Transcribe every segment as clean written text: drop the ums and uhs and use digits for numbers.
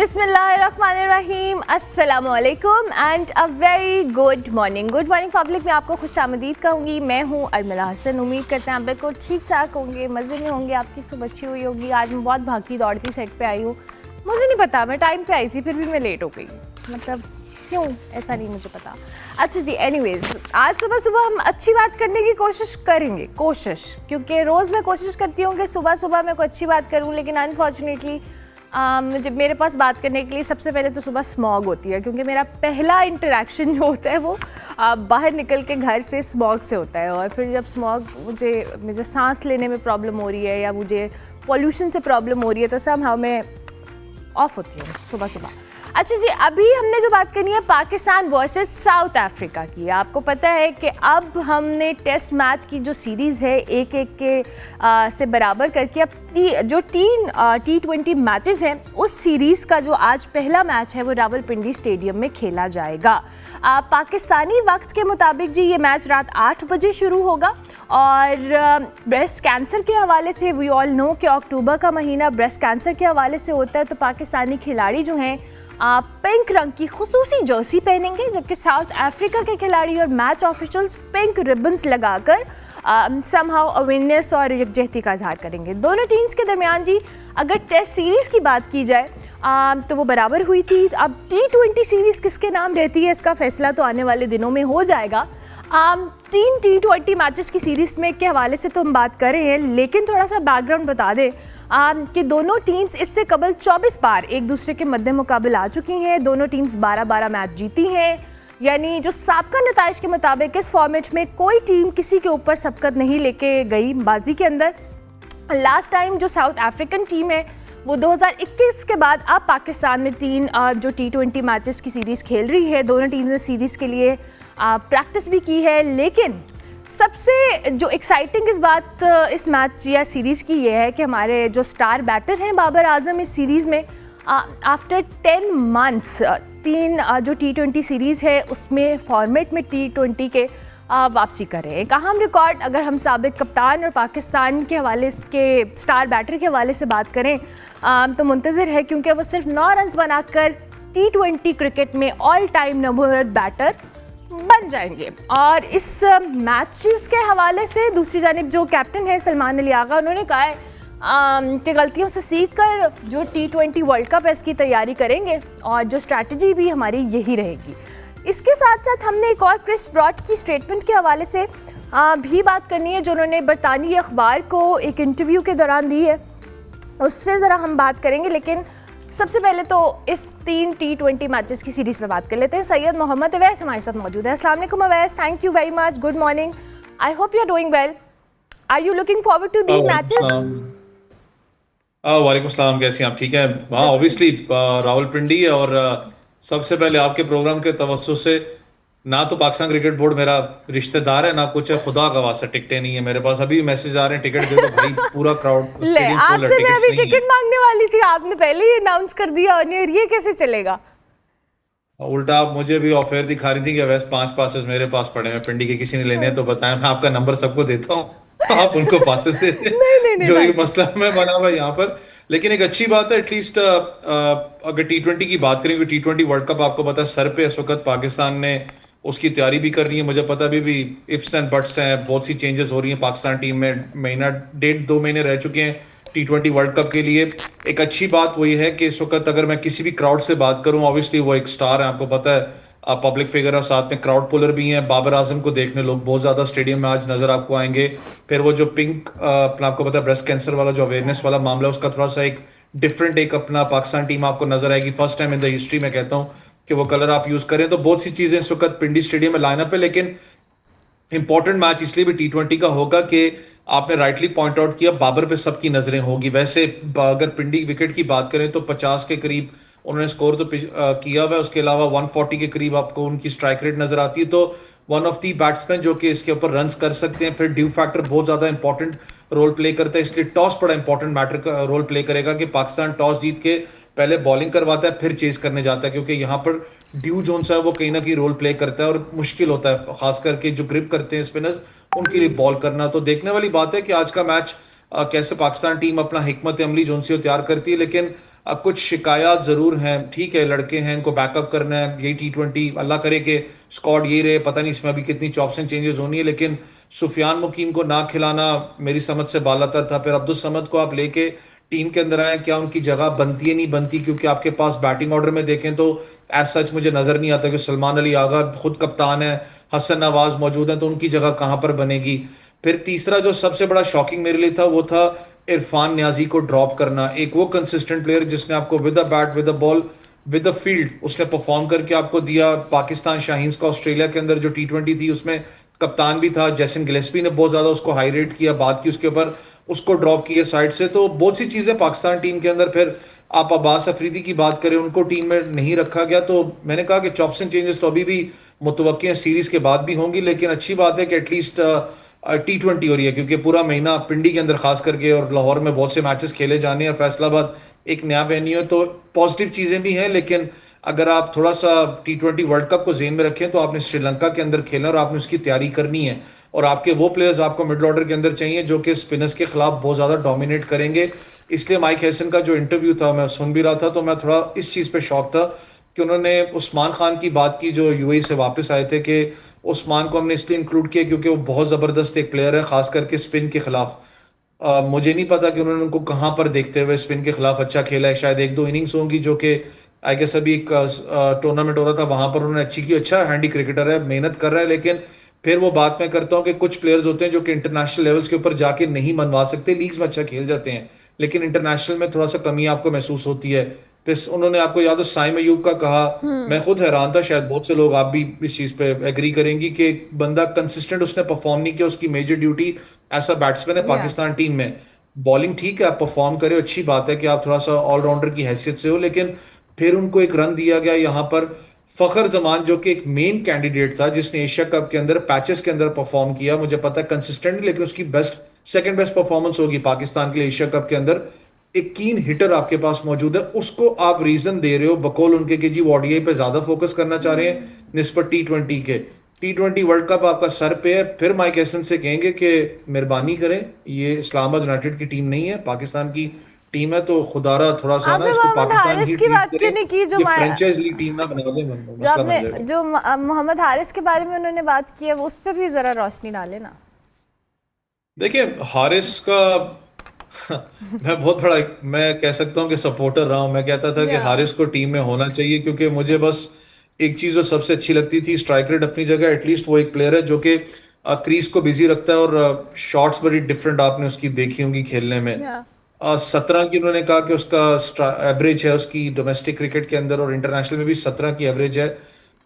बिस्मिल्लाहिर्रहमानिर्रहीम, अस्सलामुअलैकुम and a very good morning public. मैं आपको खुशामदीद कहूँगी। मैं हूँ अर्मिला हसन। उम्मीद करते हैं आप बिल्कुल ठीक ठाक होंगे, मज़े में होंगे, आपकी सुबह अच्छी हुई होगी। आज मैं बहुत भागती दौड़ती सेट पे आई हूँ। मुझे नहीं पता, मैं टाइम पे आई थी फिर भी मैं लेट हो गई, मतलब क्यों ऐसा नहीं मुझे पता। अच्छा जी, एनीवेज आज सुबह सुबह हम अच्छी बात करने की कोशिश करेंगे, क्योंकि रोज़ मैं कोशिश करती हूँ कि सुबह सुबह मैं कोई अच्छी बात करूँ, लेकिन अनफॉर्चुनेटली मुझे मेरे पास बात करने के लिए सबसे पहले तो सुबह स्मॉग होती है, क्योंकि मेरा पहला इंटरेक्शन जो होता है वो बाहर निकल के घर से स्मॉग से होता है। और फिर जब स्मॉग मुझे सांस लेने में प्रॉब्लम हो रही है या मुझे पॉल्यूशन से प्रॉब्लम हो रही है तो समहाउ मैं ऑफ होती हूँ सुबह सुबह। अच्छा जी, अभी हमने जो बात करनी है पाकिस्तान वर्सेस साउथ अफ्रीका की। आपको पता है कि अब हमने टेस्ट मैच की जो सीरीज़ है एक एक के से बराबर करके अब जो T20 मैचेस हैं उस सीरीज़ का जो आज पहला मैच है वो रावलपिंडी स्टेडियम में खेला जाएगा। पाकिस्तानी वक्त के मुताबिक जी ये मैच रात 8 बजे शुरू होगा। और ब्रेस्ट कैंसर के हवाले से वी ऑल नो कि अक्टूबर का महीना ब्रेस्ट कैंसर के हवाले से होता है, तो पाकिस्तानी खिलाड़ी जो हैं पिंक रंग की खुसूसी जर्सी पहनेंगे, जबकि साउथ अफ्रीका के खिलाड़ी और मैच ऑफिशियल्स पिंक रिबन्स लगाकर समहाउ अवेयरनेस और यकजहती का इजहार करेंगे। दोनों टीम्स के दरमियान जी अगर टेस्ट सीरीज़ की बात की जाए तो वो बराबर हुई थी। अब T20 सीरीज़ किसके नाम रहती है इसका फैसला तो आने वाले दिनों में हो जाएगा। 3 T20 मैचेस की सीरीज़ में के हवाले से तो हम बात कर रहे हैं, लेकिन थोड़ा सा बैकग्राउंड बता दें कि दोनों टीम्स इससे कबल 24 बार एक दूसरे के मद्दे मुकाबले आ चुकी हैं। दोनों टीम्स 12-12 मैच जीती हैं, यानी जो साबका नताइज के मुताबिक इस फॉर्मेट में कोई टीम किसी के ऊपर सबकत नहीं लेके गई बाजी के अंदर। लास्ट टाइम जो साउथ अफ्रीकन टीम है वो 2021 के बाद अब पाकिस्तान में 3 जो T20 मैचेस की सीरीज़ खेल रही है। दोनों टीम्स ने सीरीज़ के लिए प्रैक्टिस भी की है, लेकिन सबसे जो एक्साइटिंग इस बात इस मैच या सीरीज़ की ये है कि हमारे जो स्टार बैटर हैं बाबर आजम इस सीरीज़ में आफ्टर 10 मंथ्स 3 जो T20 सीरीज़ है उसमें फॉर्मेट में T20 के वापसी कर रहे हैं। एक अहम रिकॉर्ड अगर हम साबिक कप्तान और पाकिस्तान के हवाले के स्टार बैटर के हवाले से बात करें तो मुंतज़िर है, क्योंकि वो सिर्फ 9 रन बनाकर T20 क्रिकेट में ऑल टाइम नंबर 1 बैटर बन जाएंगे। और इस मैचेस के हवाले से दूसरी जानिब जो कैप्टन है सलमान अली आगा, उन्होंने कहा है कि गलतियों से सीख कर जो T20 वर्ल्ड कप है इसकी तैयारी करेंगे और जो स्ट्रैटेजी भी हमारी यही रहेगी। इसके साथ साथ हमने एक और क्रिस ब्रॉड की स्टेटमेंट के हवाले से भी बात करनी है जो उन्होंने बरतानी अखबार को एक इंटरव्यू के दौरान दी है, उससे ज़रा हम बात करेंगे। लेकिन सबसे पहले तो इस 3 T20 मैचेस की सीरीज़ पे बात कर लेते हैं। सैयद मोहम्मद अवैस हमारे साथ मौजूद है। अस्सलाम वालेकुम Awais, thank you very much, good morning, I hope you are doing well, are you looking forward to these matches? वालेकुम सलाम, कैसे हैं आप? ठीक है। हाँ, ऑब्वियसली रावलपिंडी है और सबसे पहले आपके प्रोग्राम के तवज्जो से ना तो पाकिस्तान क्रिकेट बोर्ड मेरा रिश्तेदार है ना कुछ है, खुदा का वास्ता टिकटें नहीं है मेरे पास। अभी मैसेज आ रहे हैं टिकट दे दो भाई, पूरा क्राउड स्टेडियम फुल है, आपसे मैं अभी टिकट्स नहीं टिकट मांगने वाली थी, आपने पहले ही अनाउंस कर दिया और ये कैसे चलेगा? उल्टा आप मुझे भी ऑफर दिखा रही थी कि वैसे 5 पासेस मेरे पास पड़े हैं, पिंडी के किसी ने लेने हैं तो बताएं, मैं आपका नंबर सबको देता हूँ, आप उनको पासेस दे दें। जो ये मसला मैं बना हुआ यहाँ पर। लेकिन एक अच्छी बात है एटलीस्ट अगर T20 की बात करें, T20 वर्ल्ड कप आपको पता है सर पे इस वक्त पाकिस्तान ने उसकी तैयारी भी कर रही है। मुझे पता भी इफ्स एंड बट्स हैं, बहुत सी चेंजेस हो रही हैं पाकिस्तान टीम में। महीना 1.5-2 महीने रह चुके हैं T20 वर्ल्ड कप के लिए। एक अच्छी बात वही है कि इस वक्त अगर मैं किसी भी क्राउड से बात करूं, ऑब्वियसली वो एक स्टार है, आपको पता है, पब्लिक फिगर और साथ में क्राउड पुलर भी हैं। बाबर आजम को देखने लोग बहुत ज्यादा स्टेडियम में आज नजर आपको आएंगे। फिर वो जो पिंक अपना आपको पता है ब्रेस्ट कैंसर वाला जो अवेयरनेस वाला मामला है उसका थोड़ा सा एक डिफरेंट एक अपना पाकिस्तान टीम आपको नजर आएगी। First time in the history में कहता हूँ कि वो कलर आप यूज करें। तो बहुत सी चीजें इस वक्त पिंडी स्टेडियम में लाइनअप है, लेकिन इंपॉर्टेंट मैच इसलिए भी T20 का होगा कि आपने राइटली पॉइंट आउट किया, बाबर पे सबकी नजरें होगी। वैसे अगर पिंडी विकेट की बात करें तो 50 के करीब उन्होंने स्कोर तो किया हुआ है, उसके अलावा 140 के करीब आपको उनकी स्ट्राइक रेट नजर आती है। तो वन ऑफ दी बैट्समैन जो कि इसके ऊपर रन्स कर सकते हैं। फिर ड्यू फैक्टर बहुत ज्यादा इंपॉर्टेंट रोल प्ले करता है, इसलिए टॉस बड़ा इंपॉर्टेंट मैटर का रोल प्ले करेगा कि पाकिस्तान टॉस जीत के पहले बॉलिंग करवाता है फिर चेस करने जाता है, क्योंकि यहाँ पर ड्यू जोन सा है वो कहीं ना कहीं रोल प्ले करता है और मुश्किल होता है खास करके जो ग्रिप करते हैं स्पिनर्स उनके लिए बॉल करना। तो देखने वाली बात है कि आज का मैच कैसे पाकिस्तान टीम अपना हिकमत अमली जोन से तैयार करती है। लेकिन कुछ शिकायत जरूर हैं, ठीक है, लड़के हैं, इनको बैकअप करना है, यही T20, अल्लाह करे कि स्क्वाड यही रहे, पता नहीं इसमें अभी कितनी चॉप्स एंड चेंजेस होनी है, लेकिन सुफियान मुकीम को ना खिलाना मेरी समझ से बालातर था। फिर अब्दुल समद को आप लेके टीम के अंदर आए, क्या उनकी जगह बनती है नहीं बनती, क्योंकि आपके पास बैटिंग ऑर्डर में देखें तो एज सच मुझे नजर नहीं आता कि सलमान अली आगा खुद कप्तान है, हसन नवाज मौजूद है, तो उनकी जगह कहां पर बनेगी। फिर तीसरा जो सबसे बड़ा शॉकिंग मेरे लिए था वो था इरफान न्याजी को ड्रॉप करना। एक वो कंसिस्टेंट प्लेयर जिसने आपको with a bat, with a ball, with a field उसने परफॉर्म करके आपको दिया। पाकिस्तान शाहीन्स का ऑस्ट्रेलिया के अंदर जो T20 थी उसमें कप्तान भी था, जैसन गिलेस्पी ने बहुत ज्यादा उसको हाई रेट किया, बात की उसके ऊपर, उसको ड्रॉप किया साइड से। तो बहुत सी चीजें पाकिस्तान टीम के अंदर। फिर आप अब्बास अफरीदी की बात करें, उनको टीम में नहीं रखा गया, तो मैंने कहा कि चॉप्स एंड चेंजेस तो अभी भी मुतवक्की हैं, सीरीज के बाद भी होंगी, लेकिन अच्छी बात है कि एटलीस्ट T20 हो रही है, क्योंकि पूरा महीना पिंडी के अंदर खास करके और लाहौर में बहुत से मैचेस खेले जाने हैं, फैसलाबाद एक नया वेन्यू है, तो पॉजिटिव चीजें भी हैं। लेकिन अगर आप थोड़ा सा T20 वर्ल्ड कप को जेन में रखें तो आपने श्रीलंका के अंदर खेलना और आपने उसकी तैयारी करनी है, और आपके वो प्लेयर्स आपको मिडल ऑर्डर के अंदर चाहिए जो कि स्पिनर्स के खिलाफ बहुत ज्यादा डोमिनेट करेंगे। इसलिए माइक हैसन का जो इंटरव्यू था मैं सुन भी रहा था, तो मैं थोड़ा इस चीज पे शौक था कि उन्होंने उस्मान खान की बात की जो यूएई से वापस आए थे, कि उस्मान को हमने इसलिए इंक्लूड किया क्योंकि वो बहुत जबरदस्त एक प्लेयर है, खास करके स्पिन के खिलाफ। मुझे नहीं पता कि उन्होंने उनको कहां पर देखते हुए स्पिन के खिलाफ अच्छा खेला है, शायद एक दो इनिंग्स होंगी जो कि आई गेस अभी एक टूर्नामेंट हो रहा था वहां पर उन्होंने अच्छी की। अच्छा हैंडी क्रिकेटर है, मेहनत कर रहा है, लेकिन फिर वो बात मैं करता हूँ कि कुछ प्लेयर्स होते हैं जो कि इंटरनेशनल लेवल्स के ऊपर जाके नहीं मनवा सकते, लीग्स में अच्छा खेल जाते हैं, लेकिन इंटरनेशनल में थोड़ा सा कमी आपको महसूस होती है। फिर उन्होंने आपको याद हो साइम अयूब का कहा, मैं खुद हैरान था, शायद बहुत से लोग आप भी इस चीज पे एग्री करेंगी कि एक बंदा कंसिस्टेंट उसने परफॉर्म नहीं किया, उसकी मेजर ड्यूटी ऐसा बैट्समैन है या पाकिस्तान टीम में। बॉलिंग ठीक है, आप परफॉर्म करें, अच्छी बात है कि आप थोड़ा सा ऑलराउंडर की हैसियत से हो, लेकिन फिर उनको एक रन दिया गया यहाँ पर। फखर जमान जो कि एक मेन कैंडिडेट था जिसने एशिया कप के अंदर पैचेस के अंदर परफॉर्म किया, मुझे पता है कंसिस्टेंट, लेकिन उसकी बेस्ट सेकंड बेस्ट परफॉर्मेंस होगी पाकिस्तान के लिए एशिया कप के अंदर। एक कीन हिटर आपके पास मौजूद है, उसको आप रीजन दे रहे हो बकौल उनके कि जी वो ओडीआई पे ज्यादा फोकस करना चाह रहे हैं निस्बत T20 के। T20 वर्ल्ड कप आपका सर पे है, फिर माइक हैसन से कहेंगे कि मेहरबानी करें, ये इस्लामाबाद यूनाइटेड की टीम नहीं है, पाकिस्तान की टीम है, तो खुदारा थोड़ा सा ना आपने इसको मोहम्मद पाकिस्तान हारिस ही की ट्रीट बात क्यों करें, नहीं की, जो ये फ्रेंचाइज लीग टीम ना बना दे, जो मसला आपने बन जाएगा। जो मोहम्मद हारिस के बारे में उन्होंने बात की है, वो उस पर भी जरा रोशनी डाले ना। देखिए हारिस का मैं बहुत बड़ा, मैं कह सकता हूँ कि सपोर्टर रहा हूँ। मैं कहता था कि या हारिस को टीम में होना चाहिए, क्योंकि मुझे बस एक चीज जो सबसे अच्छी लगती थी, स्ट्राइक रेट अपनी जगह, एटलीस्ट वो एक प्लेयर है जो कि क्रीज को बिजी रखता है, और शॉट्स बड़ी डिफरेंट आपने उसकी देखी होंगी खेलने में। या 17 की उन्होंने कहा कि उसका एवरेज है उसकी डोमेस्टिक क्रिकेट के अंदर, और इंटरनेशनल में भी 17 की एवरेज है।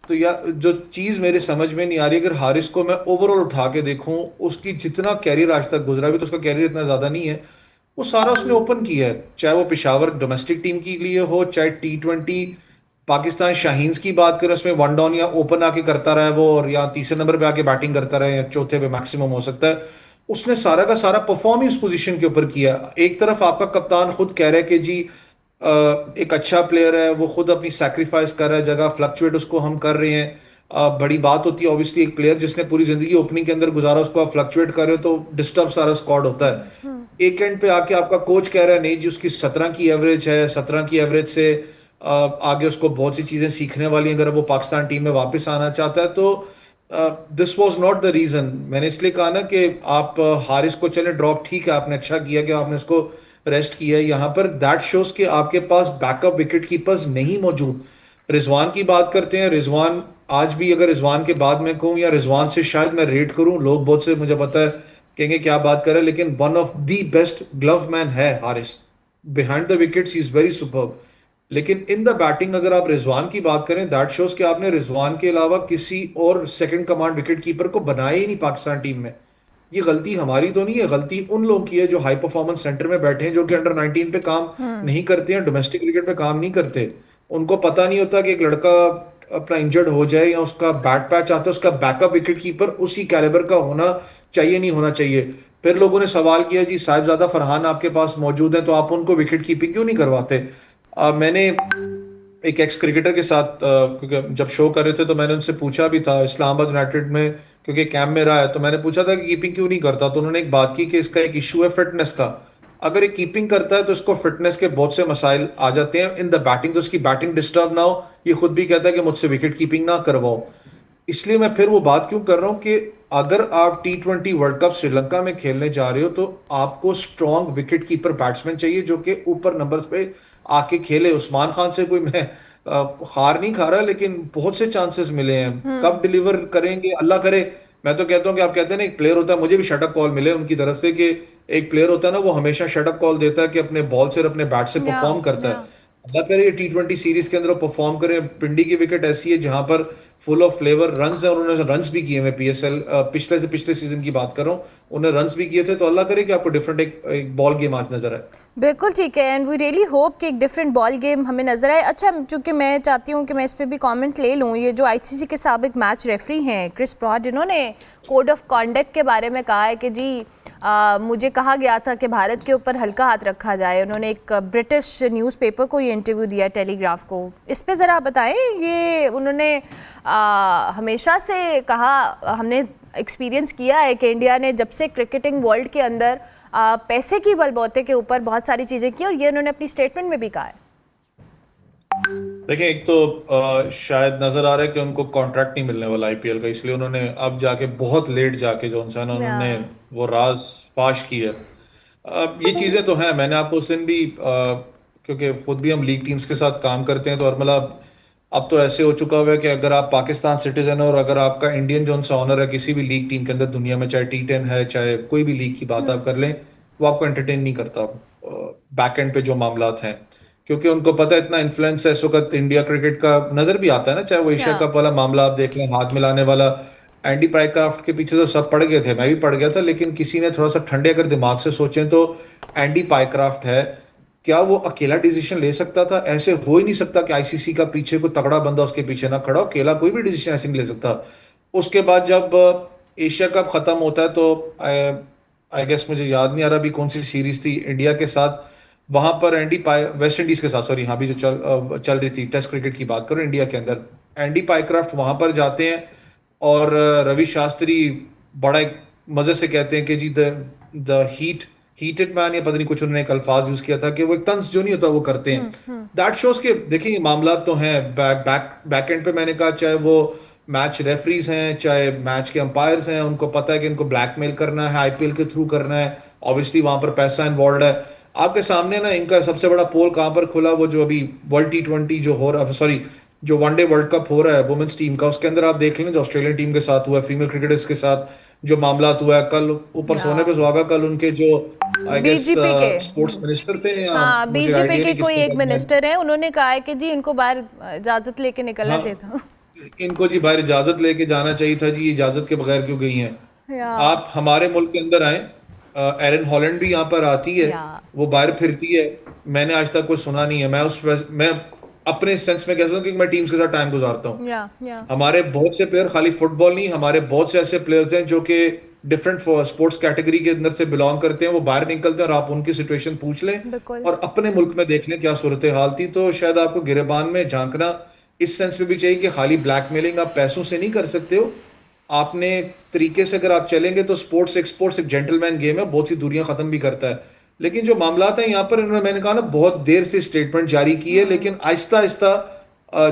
तो या जो चीज मेरे समझ में नहीं आ रही, अगर हारिस को मैं ओवरऑल उठा के देखूं, उसकी जितना कैरियर आज तक गुजरा, भी तो उसका कैरियर इतना ज्यादा नहीं है, वो सारा उसने ओपन किया है, चाहे वो पेशावर डोमेस्टिक टीम के लिए हो, चाहे T20 पाकिस्तान शाहीन्स की बात करें, उसमें वन डाउन या ओपन आके करता रहा है वो, और या तीसरे नंबर पे आके बैटिंग करता रहा है, या चौथे पे मैक्सिमम हो सकता है। उसने सारा का सारा परफॉर्म ही उस पोजीशन के ऊपर किया। एक तरफ आपका कप्तान खुद कह रहा है कि जी एक अच्छा प्लेयर है, वो खुद अपनी सैक्रिफाइस कर रहा है, जगह फ्लक्चुएट उसको हम कर रहे हैं। बड़ी बात होती है ऑब्वियसली, एक प्लेयर जिसने पूरी जिंदगी ओपनिंग के अंदर गुजारा, उसको आप फ्लक्चुएट कर रहे हो तो डिस्टर्ब सारा स्क्वाड होता है। एक एंड पे आके आपका कोच कह रहा है नहीं जी उसकी 17 की एवरेज है, 17 की एवरेज से आगे उसको बहुत सी चीजें सीखने वाली हैं, अगर वो पाकिस्तान टीम में वापस आना चाहता है। तो this was not the reason. मैंने इसलिए कहा ना कि आप हारिस को चले ड्रॉप, ठीक है, आपने अच्छा किया कि आपने उसको रेस्ट किया है यहाँ पर। दैट शोज कि आपके पास बैकअप विकेट कीपर्स नहीं मौजूद। रिजवान की बात करते हैं, रिजवान आज भी, अगर रिजवान के बाद में कहूँ या रिजवान से शायद मैं रेट करूं, लोग बहुत से मुझे पता है कहेंगे क्या बात कर रहे हैं, लेकिन one of the best glove man है Haris. Behind the wickets he is very superb, लेकिन इन द बैटिंग अगर आप रिजवान की बात करें, दैट शोज कि आपने रिजवान के अलावा किसी और सेकंड कमांड विकेट कीपर को बनाया ही नहीं पाकिस्तान टीम में। ये गलती हमारी तो नहीं है, गलती उन लोगों की है जो हाई परफॉर्मेंस सेंटर में बैठे हैं, जो कि अंडर 19 पे काम नहीं करते हैं, डोमेस्टिक क्रिकेट पे काम नहीं करते। उनको पता नहीं होता कि एक लड़का अपना इंजर्ड हो जाए या उसका बैट पैच आता है, उसका बैकअप विकेट कीपर उसी कैलिबर का होना चाहिए, नहीं होना चाहिए। फिर लोगों ने सवाल किया जी साहिबजादा फरहान आपके पास मौजूद है, तो आप उनको विकेट कीपिंग क्यों नहीं करवाते। मैंने एक एक्स क्रिकेटर के साथ क्योंकि जब शो कर रहे थे तो मैंने उनसे पूछा भी था, इस्लामाबाद यूनाइटेड में क्योंकि कैंप में रहा है, तो मैंने पूछा था कि कीपिंग क्यों नहीं करता, तो उन्होंने एक बात की कि इसका एक इशू है फिटनेस का। अगर ये कीपिंग करता है तो इसको फिटनेस के बहुत से मसाइल आ जाते हैं इन द बैटिंग, तो उसकी बैटिंग डिस्टर्ब ना हो, ये खुद भी कहता है कि मुझसे विकेट कीपिंग ना करवाओ। इसलिए मैं फिर वो बात क्यों कर रहा हूं कि अगर आप T20 वर्ल्ड कप श्रीलंका में खेलने जा रहे हो तो आपको स्ट्रॉन्ग विकेट कीपर बैट्समैन चाहिए जो कि ऊपर नंबर्स पे आके खेले। उस्मान खान से कोई मैं हार नहीं खा रहा, लेकिन बहुत से चांसेस मिले हैं, कब डिलीवर करेंगे अल्लाह करे। मैं तो कहता हूं कि आप कहते हैं ना एक प्लेयर होता है, मुझे भी शटअप कॉल मिले उनकी तरफ से कि एक प्लेयर होता है ना वो हमेशा शटअप कॉल देता है कि अपने बॉल से और अपने बैट से या परफॉर्म करता है। या अल्लाह करे ये T20 सीरीज के अंदर परफॉर्म करें। पिंडी की विकेट ऐसी है जहां पर फुल ऑफ फ्लेवर रन्स है, और उन्होंने रन्स भी किए। मैं PSL पिछले से पिछले सीजन की बात कर रहा हूँ, उन्होंने रन्स भी किए थे। तो अल्लाह करे कि आपको डिफरेंट एक बॉल गेम आज नजर आए। बिल्कुल ठीक है, एंड वी रियली होप कि एक डिफरेंट बॉल गेम हमें नजर आए। अच्छा, चूंकि मैं चाहती हूँ कि मैं इस पर भी कमेंट ले लूँ, ये जो ICC के साबिक मैच रेफरी हैं क्रिस ब्रॉड, इन्होंने कोड ऑफ कॉन्डक्ट के बारे में कहा है कि जी मुझे कहा गया था कि भारत के ऊपर हल्का हाथ रखा जाए। उन्होंने एक ब्रिटिश न्यूज़पेपर को ये इंटरव्यू दिया, टेलीग्राफ को। इस पे ज़रा बताएं, ये उन्होंने हमेशा से कहा, हमने एक्सपीरियंस किया है कि इंडिया ने जब से क्रिकेटिंग वर्ल्ड के अंदर पैसे की बलबूते के ऊपर बहुत सारी चीज़ें की, और ये उन्होंने अपनी स्टेटमेंट में भी कहा है। देखिए, एक तो शायद नजर आ रहा है कि उनको कॉन्ट्रैक्ट नहीं मिलने वाला IPL का, इसलिए उन्होंने अब जाके बहुत लेट जाके जो है ना उन्होंने वो राज फाश की है। ये चीजें तो हैं, मैंने आपको उस दिन भी क्योंकि खुद भी हम लीग टीम्स के साथ काम करते हैं, तो और मतलब अब तो ऐसे हो चुका हुआ है कि अगर आप पाकिस्तान सिटीजन हो और अगर आपका इंडियन जो सा ऑनर है किसी भी लीग टीम के अंदर दुनिया में, चाहे T10 है चाहे कोई भी लीग की बात आप कर लें, वो आपको एंटरटेन नहीं करता बैक एंड पे जो मामलात हैं। क्योंकि उनको पता है इतना इन्फ्लुएंस है इस वक्त इंडिया क्रिकेट का, नजर भी आता है ना, चाहे वो एशिया कप वाला मामला आप देख लें, हाथ मिलाने वाला। एंडी पाइक्राफ्ट के पीछे तो सब पड़ गए थे, मैं भी पड़ गया था, लेकिन किसी ने थोड़ा सा ठंडे अगर दिमाग से सोचें तो एंडी पाइक्राफ्ट है, क्या वो अकेला डिसीजन ले सकता था? ऐसे हो ही नहीं सकता कि ICC का पीछे कोई तगड़ा बंदा उसके पीछे ना खड़ा हो, अकेला कोई भी डिसीजन ऐसे नहीं ले सकता। उसके बाद जब एशिया कप खत्म होता है तो आई गेस मुझे याद नहीं आ रहा अभी कौन सी सीरीज थी इंडिया के साथ, वहां पर वेस्ट इंडीज के साथ, सॉरी हाँ, भी जो चल रही थी टेस्ट क्रिकेट की बात करो इंडिया के अंदर, एंडी पाइक्राफ्ट वहां पर जाते हैं और रवि शास्त्री बड़ा एक मजे से कहते हैं कि जी द हीटेड मैन, या पता नहीं कुछ उन्होंने एक अल्फाज यूज किया था कि वो एक तंज जो नहीं होता वो करते हैं। दैट शोज के देखिए ये मामला तो हैं बैक एंड पे। मैंने कहा चाहे वो मैच रेफरीज हैं चाहे मैच के अंपायर्स हैं, उनको पता है कि इनको ब्लैकमेल करना है, IPL के थ्रू करना है, ऑब्वियसली वहां पर पैसा इन्वॉल्व है। आपके सामने ना इनका सबसे बड़ा पोल कहां पर खुला, वो जो अभी वर्ल्ड T20 जो हो रहा, सॉरी जो वनडे वर्ल्ड कप हो रहा है वुमेन्स टीम का, उसके अंदर आप देख लें जो ऑस्ट्रेलियन टीम के साथ हुआ है, फीमेल क्रिकेटर्स के साथ जो मामला हुआ है, कल ऊपर सोने पे सुहागा, कल उनके जो आई गेस BGP के स्पोर्ट्स मिनिस्टर थे, या हाँ, मुझे BGP आइडिया के नहीं कोई किसके एक बारे में। मिनिस्टर है, उन्होंने कहा है कि जी इनको बाहर इजाजत लेके निकलना हाँ, चाहिए था। इनको जी बाहर इजाजत लेके जाना चाहिए था जी, इजाजत के बगैर क्यों गई हैं? या आप हमारे मुल्क के अंदर आए, एरन हॉलैंड भी यहाँ पर आती है, या वो बाहर फिरती है, मैंने आज तक कोई सुना नहीं है। मैं अपने सेंस में कह सकता हूँ कि मैं टीम्स के साथ टाइम गुजारता हूँ। या हमारे बहुत से प्लेयर खाली फुटबॉल नहीं, हमारे बहुत से ऐसे प्लेयर्स हैं जो कि डिफरेंट स्पोर्ट्स कैटेगरी के अंदर से बिलोंग करते हैं, वो बाहर निकलते हैं और आप उनकी सिचुएशन पूछ लें बिल्कुल। और अपने मुल्क में देख लें क्या सूरत हाल थी। तो शायद आपको गिरेबान में झांकना इस सेंस में भी चाहिए कि खाली ब्लैकमेलिंग आप पैसों से नहीं कर सकते हो, आपने तरीके से अगर आप चलेंगे तो स्पोर्ट्स एक जेंटलमैन गेम है, बहुत सी दूरियां खत्म भी करता है। लेकिन जो मामला है यहाँ पर इन्होंने, मैंने कहा ना, बहुत देर से स्टेटमेंट जारी की है, लेकिन आहिस्ता आहिस्ता,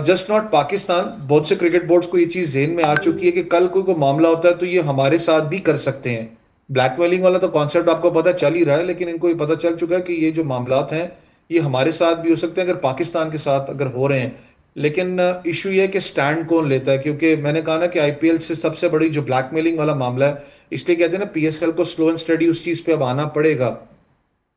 जस्ट नॉट पाकिस्तान, बहुत से क्रिकेट बोर्ड्स को ये चीज जेहन में आ चुकी है कि कल कोई मामला होता है तो ये हमारे साथ भी कर सकते हैं। ब्लैकमेलिंग वाला तो कॉन्सेप्ट आपको पता चल ही रहा है, लेकिन इनको ये पता चल चुका है कि ये जो मामलात हैं ये हमारे साथ भी हो सकते हैं अगर पाकिस्तान के साथ अगर हो रहे हैं। लेकिन इशू ये है कि स्टैंड कौन लेता है, क्योंकि मैंने कहा ना कि IPL से सबसे बड़ी जो ब्लैकमेलिंग वाला मामला है, इसलिए कहते हैं ना PSL को स्लो एंड स्टडी उस चीज पे अब आना पड़ेगा।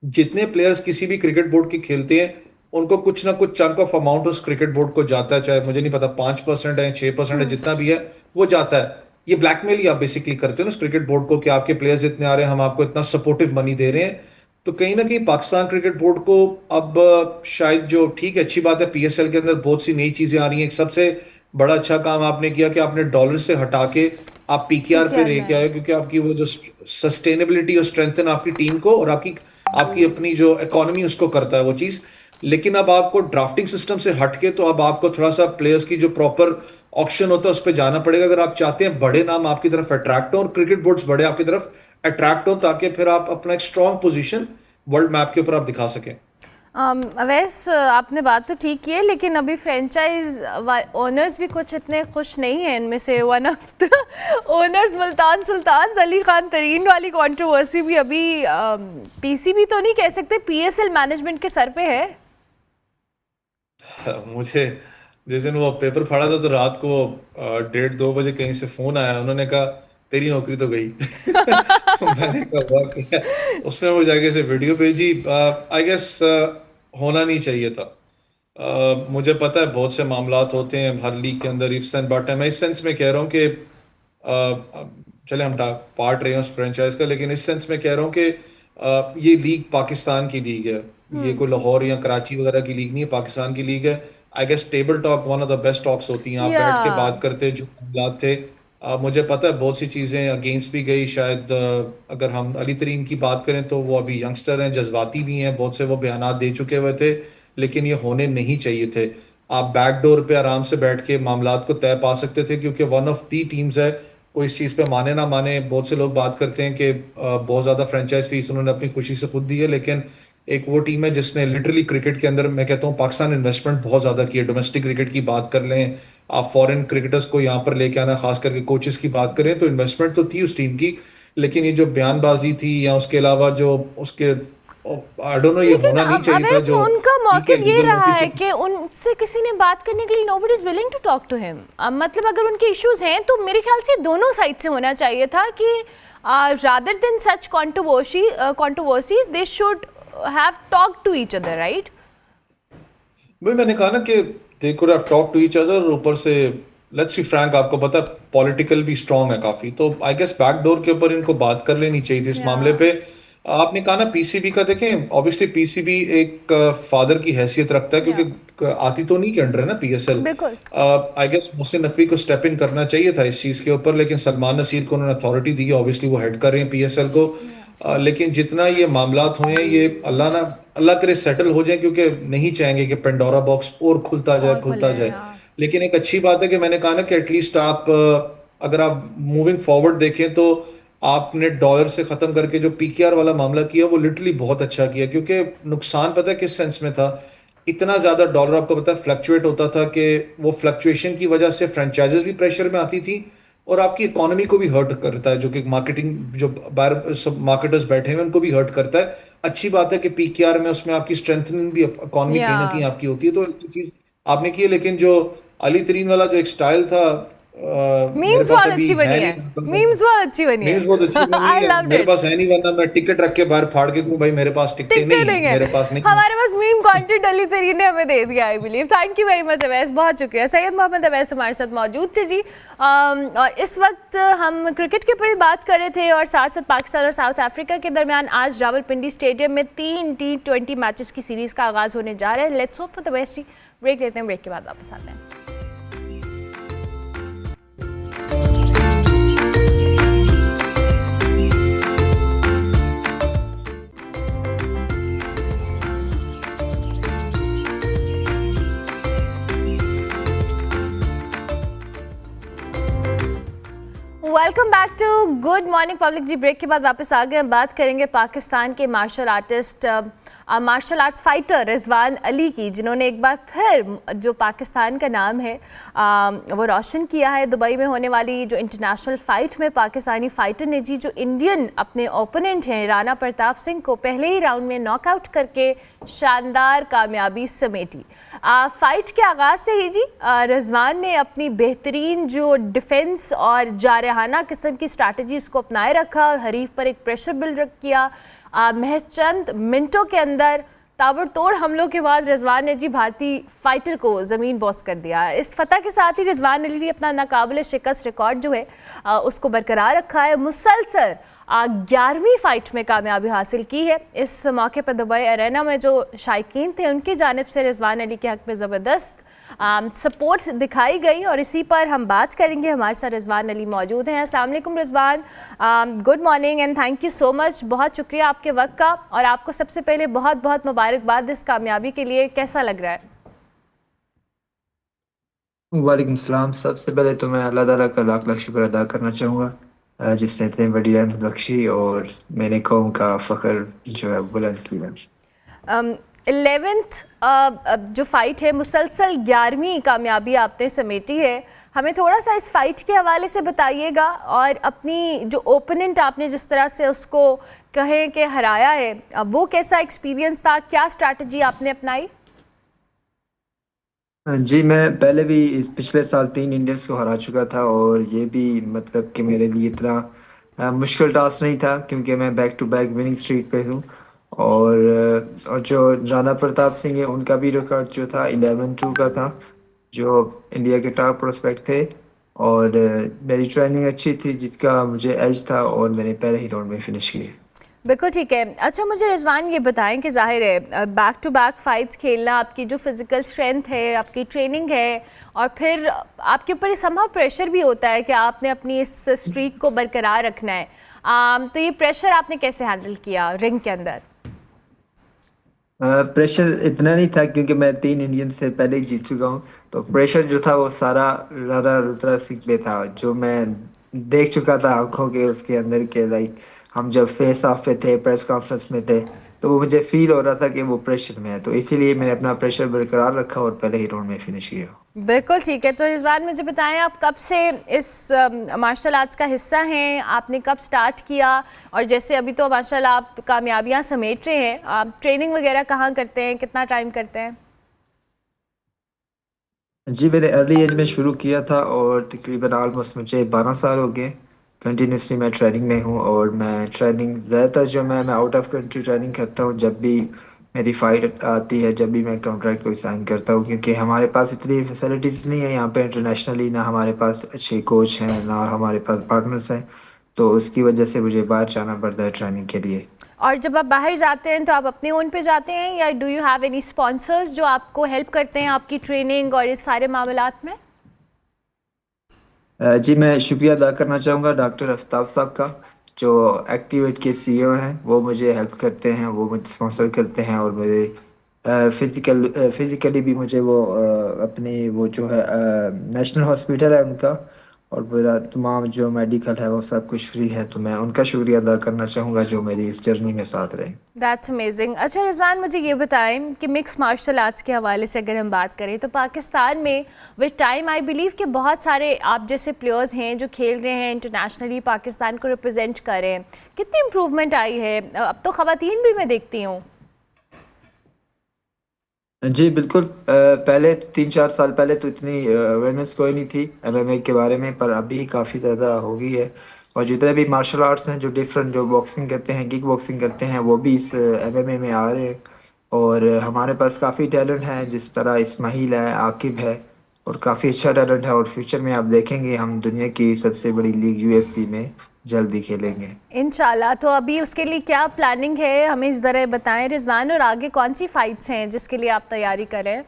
जितने प्लेयर्स किसी भी क्रिकेट बोर्ड के खेलते हैं उनको कुछ ना कुछ चंक ऑफ अमाउंट उस क्रिकेट बोर्ड को जाता है, चाहे मुझे नहीं पता 5% है 6% है, जितना भी है वो जाता है। ये ब्लैकमेल ही आप बेसिकली करते हो ना उस क्रिकेट बोर्ड को कि आपके प्लेयर्स इतने आ रहे हैं, हम आपको इतना सपोर्टिव मनी दे रहे हैं। तो कहीं ना कहीं पाकिस्तान क्रिकेट बोर्ड को अब शायद, जो ठीक है अच्छी बात है, PSL के अंदर बहुत सी नई चीजें आ रही हैं। एक सबसे बड़ा अच्छा काम आपने किया कि आपने डॉलर से हटा के आप PKR पे लेके आए, क्योंकि आपकी वो जो सस्टेनेबिलिटी और स्ट्रेंथन आपकी टीम को और आपकी आपकी अपनी जो इकोनॉमी उसको करता है वो चीज। लेकिन अब आपको ड्राफ्टिंग सिस्टम से हटके तो अब आपको थोड़ा सा प्लेयर्स की जो प्रॉपर ऑक्शन होता है उस पर जाना पड़ेगा, अगर आप चाहते हैं बड़े नाम आपकी तरफ अट्रैक्ट हो और क्रिकेट बोर्ड्स बड़े आपकी तरफ अट्रैक्ट हो, ताकि फिर आप अपना एक स्ट्रॉन्ग पोजीशन वर्ल्ड मैप के ऊपर आप दिखा सकें। अवैस, आपने बात तो ठीक की है, लेकिन अभी फ्रेंचाइज ओनर्स भी कुछ इतने खुश नहीं हैं। इनमें से one of the owners Multan Sultan Ali Khan Tareen वाली कंट्रोवर्सी भी अभी पीसीबी तो नहीं कह सकते, पीएसएल मैनेजमेंट के सर पे है। मुझे जिस दिन वो पेपर फाड़ा था तो रात को 1:30-2 बजे कहीं से फोन आया, उन्होंने कहा तेरी नौकरी तो गई। तो मैंने कहा वाह क्या। उसने मुझे आगे से वीडियो भेजी। आई गेस होना नहीं चाहिए था। मुझे पता है बहुत से मामलात होते हैं हर लीग के अंदर, इफ्स एंड बट है। मैं इस सेंस में कह रहा हूँ कि चले हम पार्ट रहे हैं उस फ्रेंचाइज का, लेकिन इस सेंस में कह रहा हूँ कि ये लीग पाकिस्तान की लीग है। ये कोई लाहौर या कराची वगैरह की लीग नहीं है, पाकिस्तान की लीग है। I guess table talk one of the best talks होती हैं, आप या बैठ के बात करते जो मामलात थे। मुझे पता है बहुत सी चीज़ें अगेंस्ट भी गई शायद। अगर हम अली तरीन की बात करें तो वो अभी यंगस्टर हैं, जज्बाती भी हैं, बहुत से वो बयानात दे चुके हुए थे, लेकिन ये होने नहीं चाहिए थे। आप बैकडोर पे आराम से बैठ के मामलात को तय पा सकते थे, क्योंकि वन ऑफ दी टीम्स है। कोई इस चीज़ पे माने ना माने, बहुत से लोग बात करते हैं कि बहुत ज़्यादा फ्रेंचाइज फीस उन्होंने अपनी खुशी से खुद दी है, लेकिन एक वो टीम है जिसने लिटरली क्रिकेट के अंदर, मैं कहता हूँ, पाकिस्तान इन्वेस्टमेंट बहुत ज़्यादा की है। डोमेस्टिक क्रिकेट की बात कर लें, आप फॉरेन क्रिकेटर्स को यहाँ पर लेके आना, खास करके कोचेस की बात करें, तो इन्वेस्टमेंट तो थी उस टीम की। लेकिन ये जो बयानबाजी थी या उसके अलावा जो उसके आई डोंट नो, ये लेकिन होना नहीं चाहिए था। अवैस, जो उनका ठीक है मौक़िफ़ ये लीगल रहा नोटिस है कि उनसे किसी ने बात करने के लिए nobody is willing to talk to him. मतलब अगर उनके इश्यूज हैं तो मेरे ख्याल से दोनों साइड से होना चाहिए था कि rather than such controversies they should have talk to each other, right? भाई मैंने कहा ना कि they could have talk to each other. ऊपर से लेट्स बी फ्रैंक, आपको पता है पॉलिटिकल भी स्ट्रांग है काफी, तो आई गेस बैकडोर के ऊपर इनको बात कर लेनी चाहिए थी इस या मामले पे। आपने कहा ना पीसीबी का, देखें ऑब्वियसली पीसीबी एक फादर की हैसियत रखता है, या क्योंकि आती तो नहीं के अंडर है ना पीएसएल। बिल्कुल। आई गेस मोहसिन नकवी को स्टेप इन करना चाहिए था इस चीज के ऊपर, लेकिन सलमान नसीर को उन्होंने अथॉरिटी दी है, ऑब्वियसली वो हेड कर रहे हैं पीएसएल को। लेकिन जितना ये मामलात हुए हैं, ये अल्लाह करे सेटल हो जाए, क्योंकि नहीं चाहेंगे कि पेंडोरा बॉक्स और और खुलता खुले जाए। या लेकिन एक अच्छी बात है कि मैंने कहा ना कि एटलीस्ट आप अगर आप मूविंग फॉरवर्ड देखें तो आपने डॉलर से खत्म करके जो पीकेआर वाला मामला किया वो लिटरली बहुत अच्छा किया, क्योंकि नुकसान पता है किस सेंस में था। इतना ज्यादा डॉलर आपको पता है फ्लक्चुएट होता था कि वो फ्लक्चुएशन की वजह से फ्रेंचाइजेस भी प्रेशर में आती थी, और आपकी इकोनॉमी को भी हर्ट करता है, जो कि मार्केटिंग जो बाहर सब मार्केटर्स बैठे हैं उनको भी हर्ट करता है। अच्छी बात है कि पीकेआर में उसमें आपकी स्ट्रेंथनिंग भी इकोनॉमी या कहीं ना कहीं आपकी होती है, तो एक चीज आपने की है। लेकिन जो अली तरीन वाला जो एक स्टाइल था, मेरे मीम्स पास बहुत अभी अच्छी है बनी है, नहीं। मीम्स बहुत अच्छी बनी न्यूज बहुत अच्छी है। बनी आई है, लव्ड मेरे इट। पास है नहीं, वरना मैं टिकट रख के बाहर फाड़ के कहूँ भाई मेरे पास टिकटें टिकटे नहीं नहीं है, है मेरे पास नहीं है। हमारे पास। मीम कंटेंट अली तरीन ने हमें दे दिया, I believe. Thank you very much Awais, बहुत शुक्रिया। सैयद मोहम्मद अवैस हमारे साथ मौजूद थे जी। और इस वक्त हम क्रिकेट के ऊपर ही बात कर रहे थे, और साथ साथ पाकिस्तान और साउथ अफ्रीका के दरमियान आज रावलपिंडी स्टेडियम में 3 T20 मैचेस की सीरीज़ का आगाज़ होने जा रहा है। Let's hope for the best जी। ब्रेक लेते हैं, ब्रेक के बाद वापस आते हैं। Welcome back to good morning public जी। ब्रेक के बाद वापस आ गए। हम बात करेंगे पाकिस्तान के martial arts fighter Rizwan Ali की, जिन्होंने एक बार फिर जो पाकिस्तान का नाम है वो रोशन किया है। दुबई में होने वाली जो इंटरनेशनल फ़ाइट में पाकिस्तानी फ़ाइटर ने जी जो इंडियन अपने ओपोनेंट हैं राणा प्रताप सिंह को पहले ही राउंड में नॉकआउट करके शानदार कामयाबी समेटी। फ़ाइट के आगाज़ से ही जी रिजवान ने अपनी बेहतरीन जो डिफेंस और जारहाना किस्म की स्ट्रैटेजीज को अपनाए रखा और हरीफ पर एक प्रेशर बिल्ड किया। महज चंद मिनटों के अंदर ताबड़तोड़ हमलों के बाद रिजवान ने जी भारतीय फाइटर को ज़मीन बोस कर दिया। इस फतह के साथ ही रिजवान अली ने अपना नाकाबिल शिकस्त रिकॉर्ड जो है उसको बरकरार रखा है। मुसलसल 11वीं फाइट में कामयाबी हासिल की है। इस मौके पर दुबई अरेना में जो शायकीन थे उनकी जानिब से रिजवान अली के हक़ में ज़बरदस्त सपोर्ट दिखाई गई, और इसी पर हम बात करेंगे। हमारे साथ रिजवान अली मौजूद हैं। अस्सलाम वालेकुम Rizwan, good morning and thank you so much. बहुत शुक्रिया आपके वक्त का, और आपको सबसे पहले बहुत बहुत मुबारकबाद इस कामयाबी के लिए। कैसा लग रहा है? वालेकुम सलाम। सबसे पहले तो मैं अल्लाह ताला का लाख लाख शुक्र अदा करना चाहूँगा जिसने इतनी बड़ी रहमत बख्शी और मेरे कौम का फ़ख्र जो है बुलंद किया। 11th जो फाइट है, मुसलसल 11वीं कामयाबी आपने समेटी है। हमें थोड़ा सा इस फाइट के हवाले से बताइएगा, और अपनी जो ओपोनेंट आपने जिस तरह से उसको कहें कि हराया है, वो कैसा एक्सपीरियंस था, क्या स्ट्रैटेजी आपने अपनाई? जी, मैं पहले भी पिछले साल 3 इंडियंस को हरा चुका था और ये भी मतलब कि मेरे लिए इतना मुश्किल टास्क नहीं था क्योंकि मैं back to back winning streak पे हूँ। और जो राणा प्रताप सिंह है उनका भी रिकॉर्ड जो था 11-2 का था, जो इंडिया के टॉप प्रोस्पेक्ट थे। और मेरी ट्रेनिंग अच्छी थी जिसका मुझे एज था और मैंने पहले ही राउंड में फिनिश किया। बिल्कुल ठीक है। अच्छा, मुझे रिजवान ये बताएं कि जाहिर है बैक टू बैक फाइट्स खेलना, आपकी जो फिज़िकल स्ट्रेंथ है, आपकी ट्रेनिंग है, और फिर आपके ऊपर समहाउ प्रेशर भी होता है कि आपने अपनी इस स्ट्रीक को बरकरार रखना है। तो ये प्रेशर आपने कैसे हैंडल किया रिंग के अंदर? प्रेशर इतना नहीं था क्योंकि मैं 3 इंडियन से पहले ही जीत चुका हूँ। तो प्रेशर जो था वो सारा राणा रुद्रा सिंह पे था, जो मैं देख चुका था आंखों के उसके अंदर के। लाइक हम जब फेस ऑफ पे थे, प्रेस कॉन्फ्रेंस में थे, तो वो मुझे फील हो रहा था कि वो प्रेशर में है, तो इसीलिए मैंने अपना प्रेशर बरकरार रखा और पहले ही राउंड में फिनिश किया। बिल्कुल ठीक है। तो रिजवान, मुझे बताएं आप कब से इस मार्शल आर्ट्स का हिस्सा हैं, आपने कब स्टार्ट किया, और जैसे अभी तो माशाल्लाह आप कामयाबियां समेट रहे हैं, आप ट्रेनिंग वगैरह कहाँ करते हैं, कितना टाइम करते हैं? जी, मैंने अर्ली एज में शुरू किया था और तकरीबन ऑलमोस्ट मुझे 12 साल हो गए। कंटिन्यूसली मैं ट्रेनिंग में हूँ और मैं ट्रेनिंग ज़्यादातर जो मैं आउट ऑफ कंट्री ट्रेनिंग करता हूँ जब भी मेरी फ़ाइट आती है, जब भी मैं कॉन्ट्रैक्ट कोई साइन करता हूँ, क्योंकि हमारे पास इतनी फैसिलिटीज़ नहीं है यहाँ पे इंटरनेशनली, ना हमारे पास अच्छे कोच हैं ना हमारे पास पार्टनर्स हैं। तो उसकी वजह से मुझे बाहर जाना पड़ता है ट्रेनिंग के लिए। और जब आप बाहर जाते हैं तो आप अपने ओन पे जाते हैं, या do you have any sponsors जो आपको हेल्प करते हैं आपकी ट्रेनिंग और इस सारे मामलात में? जी, मैं शुक्रिया अदा करना चाहूँगा डॉक्टर आफ्ताब साहब का, जो एक्टिवेट के सीईओ हैं। वो मुझे हेल्प करते हैं, वो मुझे स्पॉन्सर करते हैं और मुझे फिज़िकली भी मुझे वो अपनी वो जो है नेशनल हॉस्पिटल है उनका, और मेरा तमाम जो मेडिकल है वो सब कुछ फ्री है। तो मैं उनका शुक्रिया अदा करना चाहूँगा जो मेरी इस जर्नी में साथ रहे। That's amazing. अच्छा रिजवान, मुझे ये बताएं कि मिक्स मार्शल आर्ट्स के हवाले से अगर हम बात करें तो पाकिस्तान में विद टाइम आई बिलीव कि बहुत सारे आप जैसे प्लेयर्स हैं जो खेल रहे हैं इंटरनेशनली, पाकिस्तान को रिप्रेजेंट कर रहे हैं। कितनी इम्प्रूवमेंट आई है? अब तो ख़वातीन भी मैं देखती हूँ। जी बिल्कुल। पहले 3-4 साल पहले तो इतनी अवेयरनेस कोई नहीं थी एमएमए के बारे में, पर अभी काफ़ी ज़्यादा हो गई है। और जितने भी मार्शल आर्ट्स हैं जो डिफरेंट, जो बॉक्सिंग करते हैं, किक बॉक्सिंग करते हैं, वो भी इस एमएमए में आ रहे हैं। और हमारे पास काफ़ी टैलेंट है, जिस तरह इस्माइल है, आकिब है, और काफ़ी अच्छा टैलेंट है। और फ्यूचर में आप देखेंगे हम दुनिया की सबसे बड़ी लीग यूएफसी में जल्दी खेलेंगे इंशाल्लाह। तो अभी उसके लिए क्या प्लानिंग है, हमें ज़रा बताएं रिजवान, और आगे कौन सी फाइट्स हैं जिसके लिए आप तैयारी करें?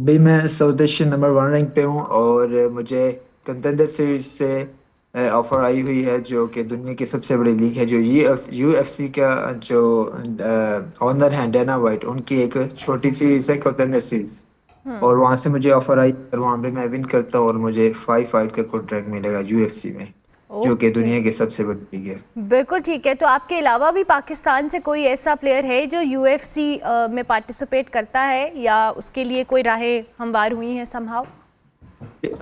भाई। मैं साउथ एशियन नंबर 1 रैंक पे हूँ और मुझे कंटेंडर सीरीज से ऑफर आई हुई है, जो कि दुनिया की सबसे बड़ी लीग है, जो यूएफसी का जो ऑनर है डैना वाइट, उनकी एक छोटी सीरीज है कंटेंडर सीरीज। और वहाँ से मुझे ऑफर आई और वहाँ पे मैं विन करता हूँ और मुझे 5 फाइट का कॉन्ट्रैक्ट मिलेगा यूएफसी में, जो कि ओके, दुनिया की सबसे बड़ी लीग है। बिल्कुल ठीक है। तो आपके अलावा भी पाकिस्तान से कोई ऐसा प्लेयर है जो यूएफसी में पार्टिसिपेट करता है, या उसके लिए कोई राहें हमवार हुई हैं समहाउ?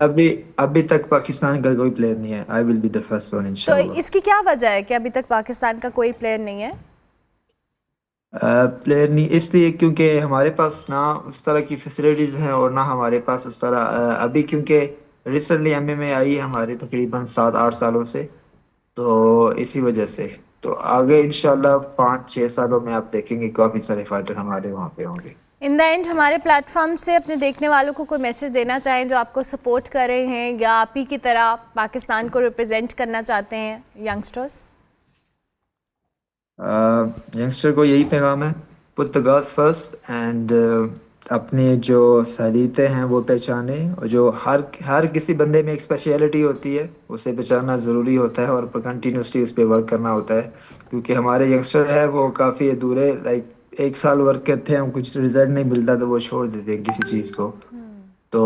अभी अभी तक पाकिस्तान का कोई प्लेयर नहीं है। I will be the first one तो इंशाल्लाह। इसकी क्या वजह है कि अभी तक पाकिस्तान का कोई प्लेयर नहीं है? प्लेयर नहीं इसलिए क्योंकि हमारे पास ना उस तरह की फैसिलिटीज़ हैं और ना हमारे पास उस तरह अभी, क्योंकि रिसेंटली एमएमए आई है हमारे तकरीबन 7-8 सालों से, तो इसी वजह से। तो आगे इंशाल्लाह 5-6 सालों में आप देखेंगे काफ़ी सारे फाइटर हमारे वहाँ पे होंगे। इन द एंड हमारे प्लेटफॉर्म से अपने देखने वालों को कोई मैसेज देना चाहें जो आपको सपोर्ट कर रहे हैं या आप ही की तरह पाकिस्तान को रिप्रेजेंट करना चाहते हैं, यंगस्टर्स? यंगस्टर को यही पैगाम है, put the girls first and अपनी जो सलीतें हैं वो पहचाने, और जो हर किसी बंदे में एक स्पेशलिटी होती है उसे पहचानना ज़रूरी होता है और कंटिन्यूसली उस पर वर्क करना होता है। क्योंकि हमारे यंगस्टर है वो काफ़ी अधूरे, लाइक 1 साल वर्क करते हैं, कुछ रिजल्ट नहीं मिलता तो वो छोड़ देते हैं किसी चीज़ को। तो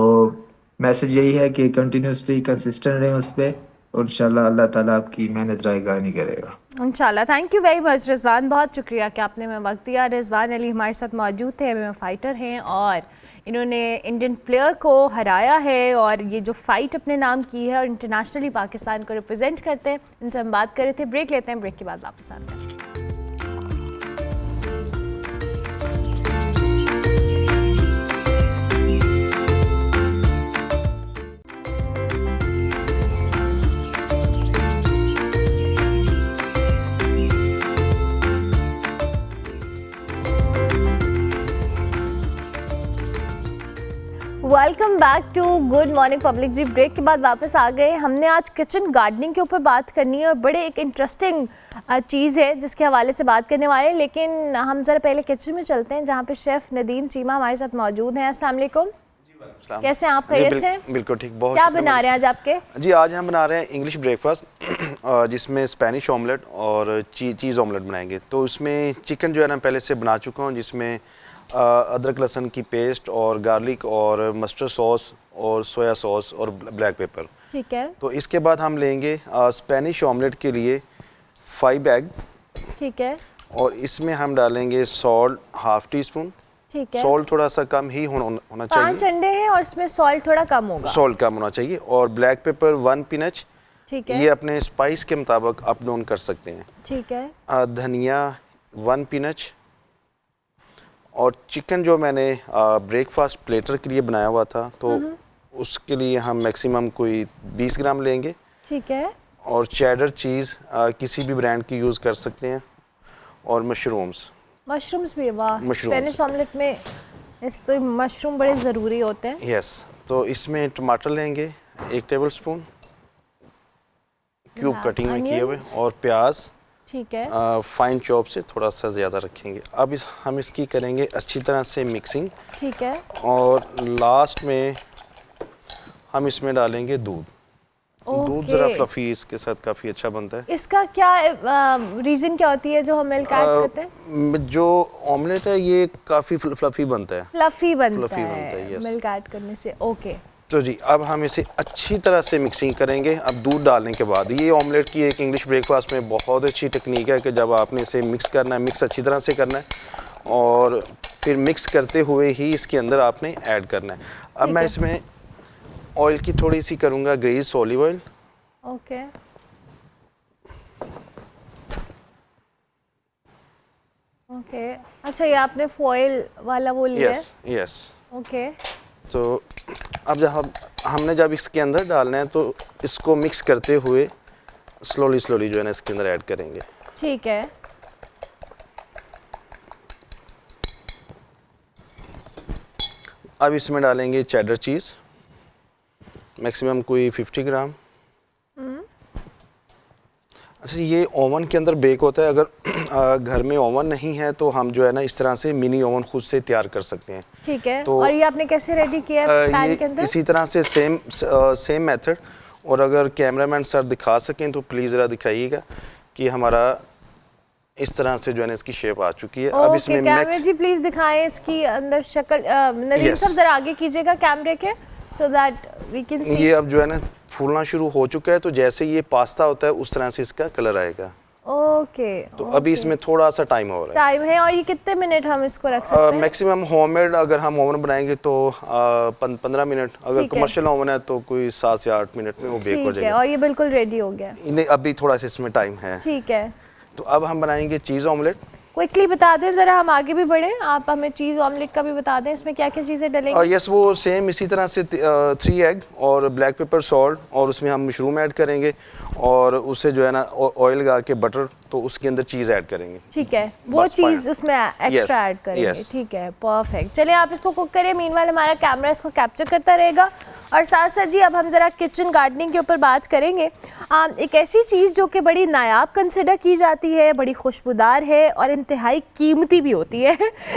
मैसेज यही है कि कंटिन्यूसली कंसिस्टेंट रहें उस पर, और इंशाल्लाह अल्लाह ताला आपकी मेहनत जायज़ नहीं करेगा। इंशाल्लाह। Thank you very much Rizwan, बहुत शुक्रिया कि आपने हमें वक्त दिया। रिजवान अली हमारे साथ मौजूद थे, एमएमए फाइटर हैं और इन्होंने इंडियन प्लेयर को हराया है और ये जो फ़ाइट अपने नाम की है और इंटरनेशनली पाकिस्तान को रिप्रेजेंट करते हैं। इनसे हम बात कर रहे थे। ब्रेक लेते हैं, ब्रेक के बाद वापस आते हैं। Welcome back to good morning public. जी ब्रेक के बाद वापस आ गए। हमने आज किचन गार्डनिंग के ऊपर बात करनी है और बड़े एक इंटरेस्टिंग चीज़ है जिसके हवाले से बात करने वाले हैं, लेकिन हम ज़रा पहले किचन में चलते हैं जहाँ पे शेफ़ नदीम चीमा हमारे साथ मौजूद हैं। अस्सलाम वालेकुम, कैसे हैं आप? खैरियत से? बिल्कुल ठीक। बहुत क्या बना रहे हैं आज आपके? जी आज हम बना रहे हैं इंग्लिश ब्रेकफास्ट जिसमें स्पेनिश ऑमलेट और चीज़ ऑमलेट बनाएंगे। तो इसमें चिकन जो है ना पहले से बना चुका हूँ, जिसमें अदरक लहसुन की पेस्ट और गार्लिक और मस्टर्ड सॉस और सोया सॉस और ब्लैक पेपर। ठीक है। तो इसके बाद हम लेंगे स्पेनिश ऑमलेट के लिए 5 एग। ठीक है। और इसमें हम डालेंगे सॉल्ट हाफ टी स्पून। ठीक है। सॉल्ट थोड़ा सा कम ही होना चाहिए। 5 अंडे हैं और इसमें सॉल्ट थोड़ा कम होगा। सॉल्ट कम होना चाहिए। और ब्लैक पेपर 1 पिंच। ठीक है। ये अपने स्पाइस के मुताबिक अप डाउन कर सकते हैं। ठीक है। धनिया 1 पिंच। और चिकन जो मैंने ब्रेकफास्ट प्लेटर के लिए बनाया हुआ था, तो उसके लिए हम मैक्सिमम कोई 20 ग्राम लेंगे। ठीक है। और चेडर चीज़ किसी भी ब्रांड की यूज़ कर सकते हैं। और मशरूम्स भी, वाह, स्पेनिश ऑमलेट में इस तो मशरूम बड़े ज़रूरी होते हैं। यस। तो इसमें टमाटर लेंगे 1 टेबल स्पून क्यूब कटिंग में किए हुए, और प्याज ठीक है फाइन चॉप से थोड़ा सा ज़्यादा रखेंगे। अब हम इसकी करेंगे अच्छी तरह से मिक्सिंग। ठीक है। और लास्ट में हम इसमें डालेंगे दूध। दूध ज़रा फ्लफी इसके साथ काफ़ी अच्छा बनता है। इसका क्या रीज़न क्या होती है जो हम मिल्क ऐड करते हैं? जो ऑमलेट है ये काफ़ी फ्लफी बनता है। फ्लफी बनता है yes. मिल्क ऐड करने से। ओके। तो जी अब हम इसे अच्छी तरह से मिक्सिंग करेंगे। अब दूध डालने के बाद ये ऑमलेट की एक इंग्लिश ब्रेकफास्ट में बहुत अच्छी टेक्निक है कि जब आपने इसे मिक्स करना है, मिक्स अच्छी तरह से करना है और फिर मिक्स करते हुए ही इसके अंदर आपने ऐड करना है। अब मैं इसमें ऑयल की थोड़ी सी करूँगा grease, olive oil. Okay. Okay, अच्छा ये आपने फॉइल वाला वो लिया है? यस। ओके। तो अब जब इसके अंदर डालना है तो इसको मिक्स करते हुए स्लोली जो है ना इसके अंदर ऐड करेंगे। ठीक है। अब इसमें डालेंगे चेडर चीज़ मैक्सिमम कोई 50 ग्राम। अच्छा ये ओवन के अंदर बेक होता है। अगर घर में ओवन नहीं है तो हम जो है ना इस तरह से मिनी ओवन खुद से तैयार कर सकते हैं। ठीक है। तो और ये आपने कैसे रेडी किया है पैन के अंदर? इसी तरह से सेम मेथड। और अगर कैमरामैन सर दिखा सकें तो प्लीज़ ज़रा दिखाइएगा कि हमारा इस तरह से जो है ना इसकी शेप आ चुकी है। अब इसमें कैमरा जी प्लीज़ दिखाएं इसकी अंदर शक्ल। नदीम साहब ज़रा आगे कीजिएगा कैमरे के so that we can see. ये अब जो है ना फूलना शुरू हो चुका है, तो जैसे ये पास्ता होता है उस तरह से इसका कलर आएगा। ओके। तो अभी इसमें थोड़ा सा टाइम हो रहा है। और ये कितने मिनट हम इसको रख सकते हैं? मैक्सिमम होममेड अगर हम ओवन बनाएंगे तो 15 मिनट। अगर कमर्शियल ओवन है तो कोई 7 से 8 मिनट में वो बेक हो जाएगा। और ये बिल्कुल रेडी हो गया। इन्हें अभी थोड़ा सा इसमें टाइम है। ठीक है। तो अब हम बनाएंगे चीज़ ऑमलेट। क्विकली बता दें ज़रा, हम आगे भी बढ़ें, आप हमें चीज़ ऑमलेट का भी बता दें इसमें क्या क्या चीज़ें डलेंगी। यस, वो सेम इसी तरह से 3 एग और ब्लैक पेपर, सॉल्ट, और उसमें हम मशरूम ऐड करेंगे और उससे जो है ना ऑयल लगा के बटर, तो उसके अंदर चीज़ ऐड करेंगे। ठीक है, वो चीज़ उसमें एक्स्ट्रा ऐड करेंगे। ठीक है, परफेक्ट। चलिए आप इसको कुक करें, मीनवाइल हमारा कैमरा इसको कैप्चर करता रहेगा। और साथ साथ जी अब हम ज़रा किचन गार्डनिंग के ऊपर बात करेंगे। एक ऐसी चीज़ जो कि बड़ी नायाब कंसिडर की जाती है, बड़ी खुशबूदार है और इंतहाई कीमती भी होती है,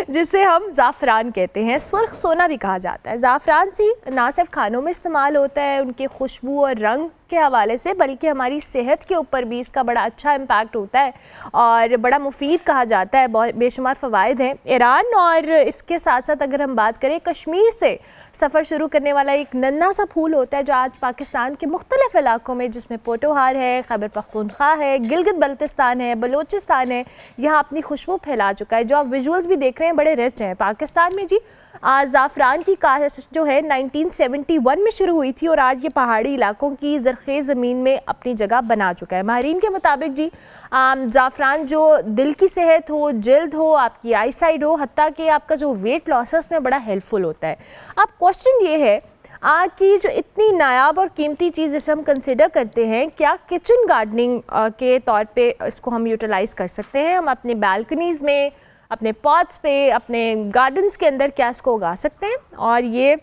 जिसे हम ज़ाफ़रान कहते हैं, सुर्ख सोना भी कहा जाता है। ज़ाफ़रान सी ना सिर्फ खानों में इस्तेमाल होता है उनके खुशबू और रंग के हवाले से बल्कि हमारी सेहत के ऊपर भी इसका बड़ा अच्छा इम्पैक्ट होता है और बड़ा मुफीद कहा जाता है, बहुत बेशुमार फ़वाइद हैं। ईरान और इसके साथ साथ अगर हम बात करें कश्मीर से सफ़र शुरू करने वाला एक नन्हा सा फूल होता है जो आज पाकिस्तान के मुख्तलिफ़ इलाकों में, जिसमें पोटोहार है, खैबर पख्तूनख्वा है, गिलगित बल्तिस्तान है, बलोचिस्तान है, यहाँ अपनी खुशबू फैला चुका है। जो आप विजुअल्स भी देख रहे हैं बड़े रिच हैं। पाकिस्तान में जी ज़ाफ़रान की काश्त जो है 1971 में शुरू हुई थी और आज ये पहाड़ी इलाकों की ज़रख़ेज़ ज़मीन में अपनी जगह बना चुका है। माहिरीन के मुताबिक जी ज़ाफ़रान जो दिल की सेहत हो, जल्द हो, आपकी आई साइड हो, हत्ता कि आपका जो वेट लॉस है उसमें बड़ा हेल्पफुल होता है। अब क्वेश्चन ये है कि जो इतनी नायाब और कीमती चीज़ इसे हम कंसिडर करते हैं, क्या किचन गार्डनिंग के तौर पे इसको हम यूटिलाइज़ कर सकते हैं? हम अपने बालकनीज़ में, अपने पॉट्स पे, अपने गार्डन्स के अंदर क्या इसको उगा सकते हैं? और ये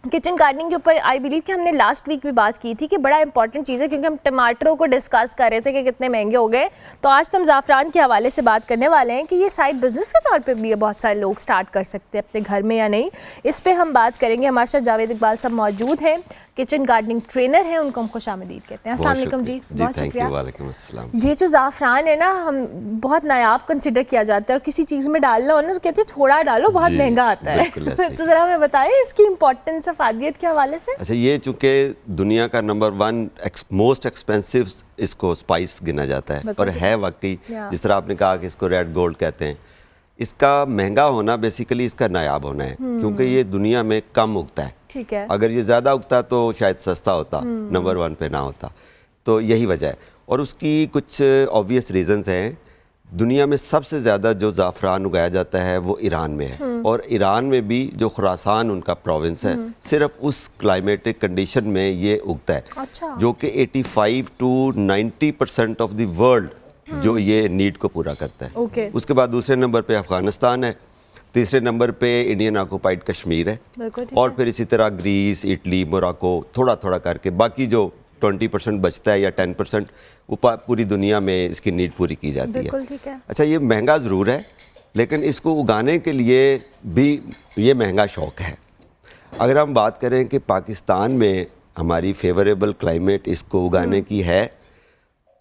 किचन गार्डनिंग के ऊपर आई बिलीव कि हमने लास्ट वीक भी बात की थी कि बड़ा इंपॉर्टेंट चीज़ है, क्योंकि हम टमाटरों को डिस्कस कर रहे थे कि कितने महंगे हो गए। तो आज तो हम ज़ाफ़रान के हवाले से बात करने वाले हैं कि ये साइड बिजनेस के तौर पे भी बहुत सारे लोग स्टार्ट कर सकते हैं अपने घर में या नहीं। इस पर हम बात करेंगे। हमारे साथ जावेद इकबाल साहब मौजूद हैं, किचन गार्डनिंग ट्रेनर हैं, उनको हम खुशामदीद कहते हैं। अस्सलाम वालेकुम जी, बहुत शुक्रिया। वालेकुम अस्सलाम। ये जो ज़ाफ़रान है ना, हम बहुत नायाब कंसिडर किया जाता है और किसी चीज़ में डालना हो ना तो कहते हैं थोड़ा डालो, बहुत महंगा आता है। तो ज़रा हमें बताएं इसकी इंपॉर्टेंस अफादियत के हवाले से। अच्छा, ये चूँकि दुनिया का नंबर 1 मोस्ट एक्सपेंसिव इसको स्पाइस गिना जाता है और है वाकई, जिस तरह आपने कहा कि इसको रेड गोल्ड कहते हैं। इसका महंगा होना बेसिकली इसका नायाब होना है, क्योंकि ये दुनिया में कम उगता है। ठीक है। अगर ये ज़्यादा उगता तो शायद सस्ता होता, नंबर 1 पे ना होता। तो यही वजह है और उसकी कुछ ऑब्वियस रीजंस हैं। दुनिया में सबसे ज़्यादा जो ज़ाफ़रान उगाया जाता है वो ईरान में है और ईरान में भी जो खुरासान उनका प्रोविंस है, सिर्फ उस क्लाइमेटिक कंडीशन में ये उगता है। अच्छा। जो कि 85 to 90% ऑफ द वर्ल्ड जो ये नीड को पूरा करता है। ओके। उसके बाद दूसरे नंबर पे अफ़गानिस्तान है, तीसरे नंबर पे इंडियन ऑक्यूपाइड कश्मीर है और फिर इसी तरह ग्रीस, इटली, मोरक्को, थोड़ा थोड़ा करके बाकी जो 20% बचता है या 10% वो पूरी दुनिया में इसकी नीड पूरी की जाती है। ठीक है। अच्छा, ये महंगा ज़रूर है लेकिन इसको उगाने के लिए भी ये महंगा शौक है। अगर हम बात करें कि पाकिस्तान में हमारी फेवरेबल क्लाइमेट इसको उगाने की है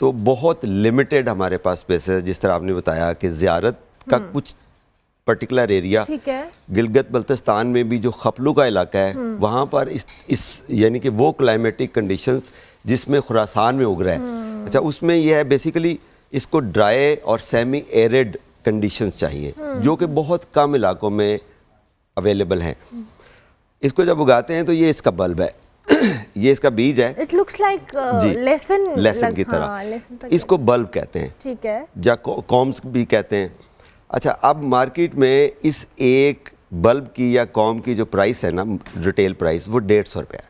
तो बहुत लिमिटेड हमारे पास स्पेस है। जिस तरह आपने बताया कि ज़ियारत का कुछ पर्टिकुलर एरिया, गिलगित बल्तिस्तान में भी जो खपलू का इलाका है वहाँ पर इस यानी कि वो क्लाइमेटिक कंडीशंस जिसमें खुरासान में उग रहा है। अच्छा, उसमें यह है बेसिकली इसको ड्राई और सेमी एरिड कंडीशंस चाहिए जो कि बहुत कम इलाकों में अवेलेबल हैं। इसको जब उगाते हैं तो ये इसका बल्ब है ये इसका बीज है। इट लुक्स लाइक लेसन की तरह। इसको बल्ब कहते हैं, ठीक है, या कॉम्स भी कहते हैं। अच्छा, अब मार्केट में इस एक बल्ब की या कॉम की जो प्राइस है ना, रिटेल प्राइस, वो 150 रुपये है।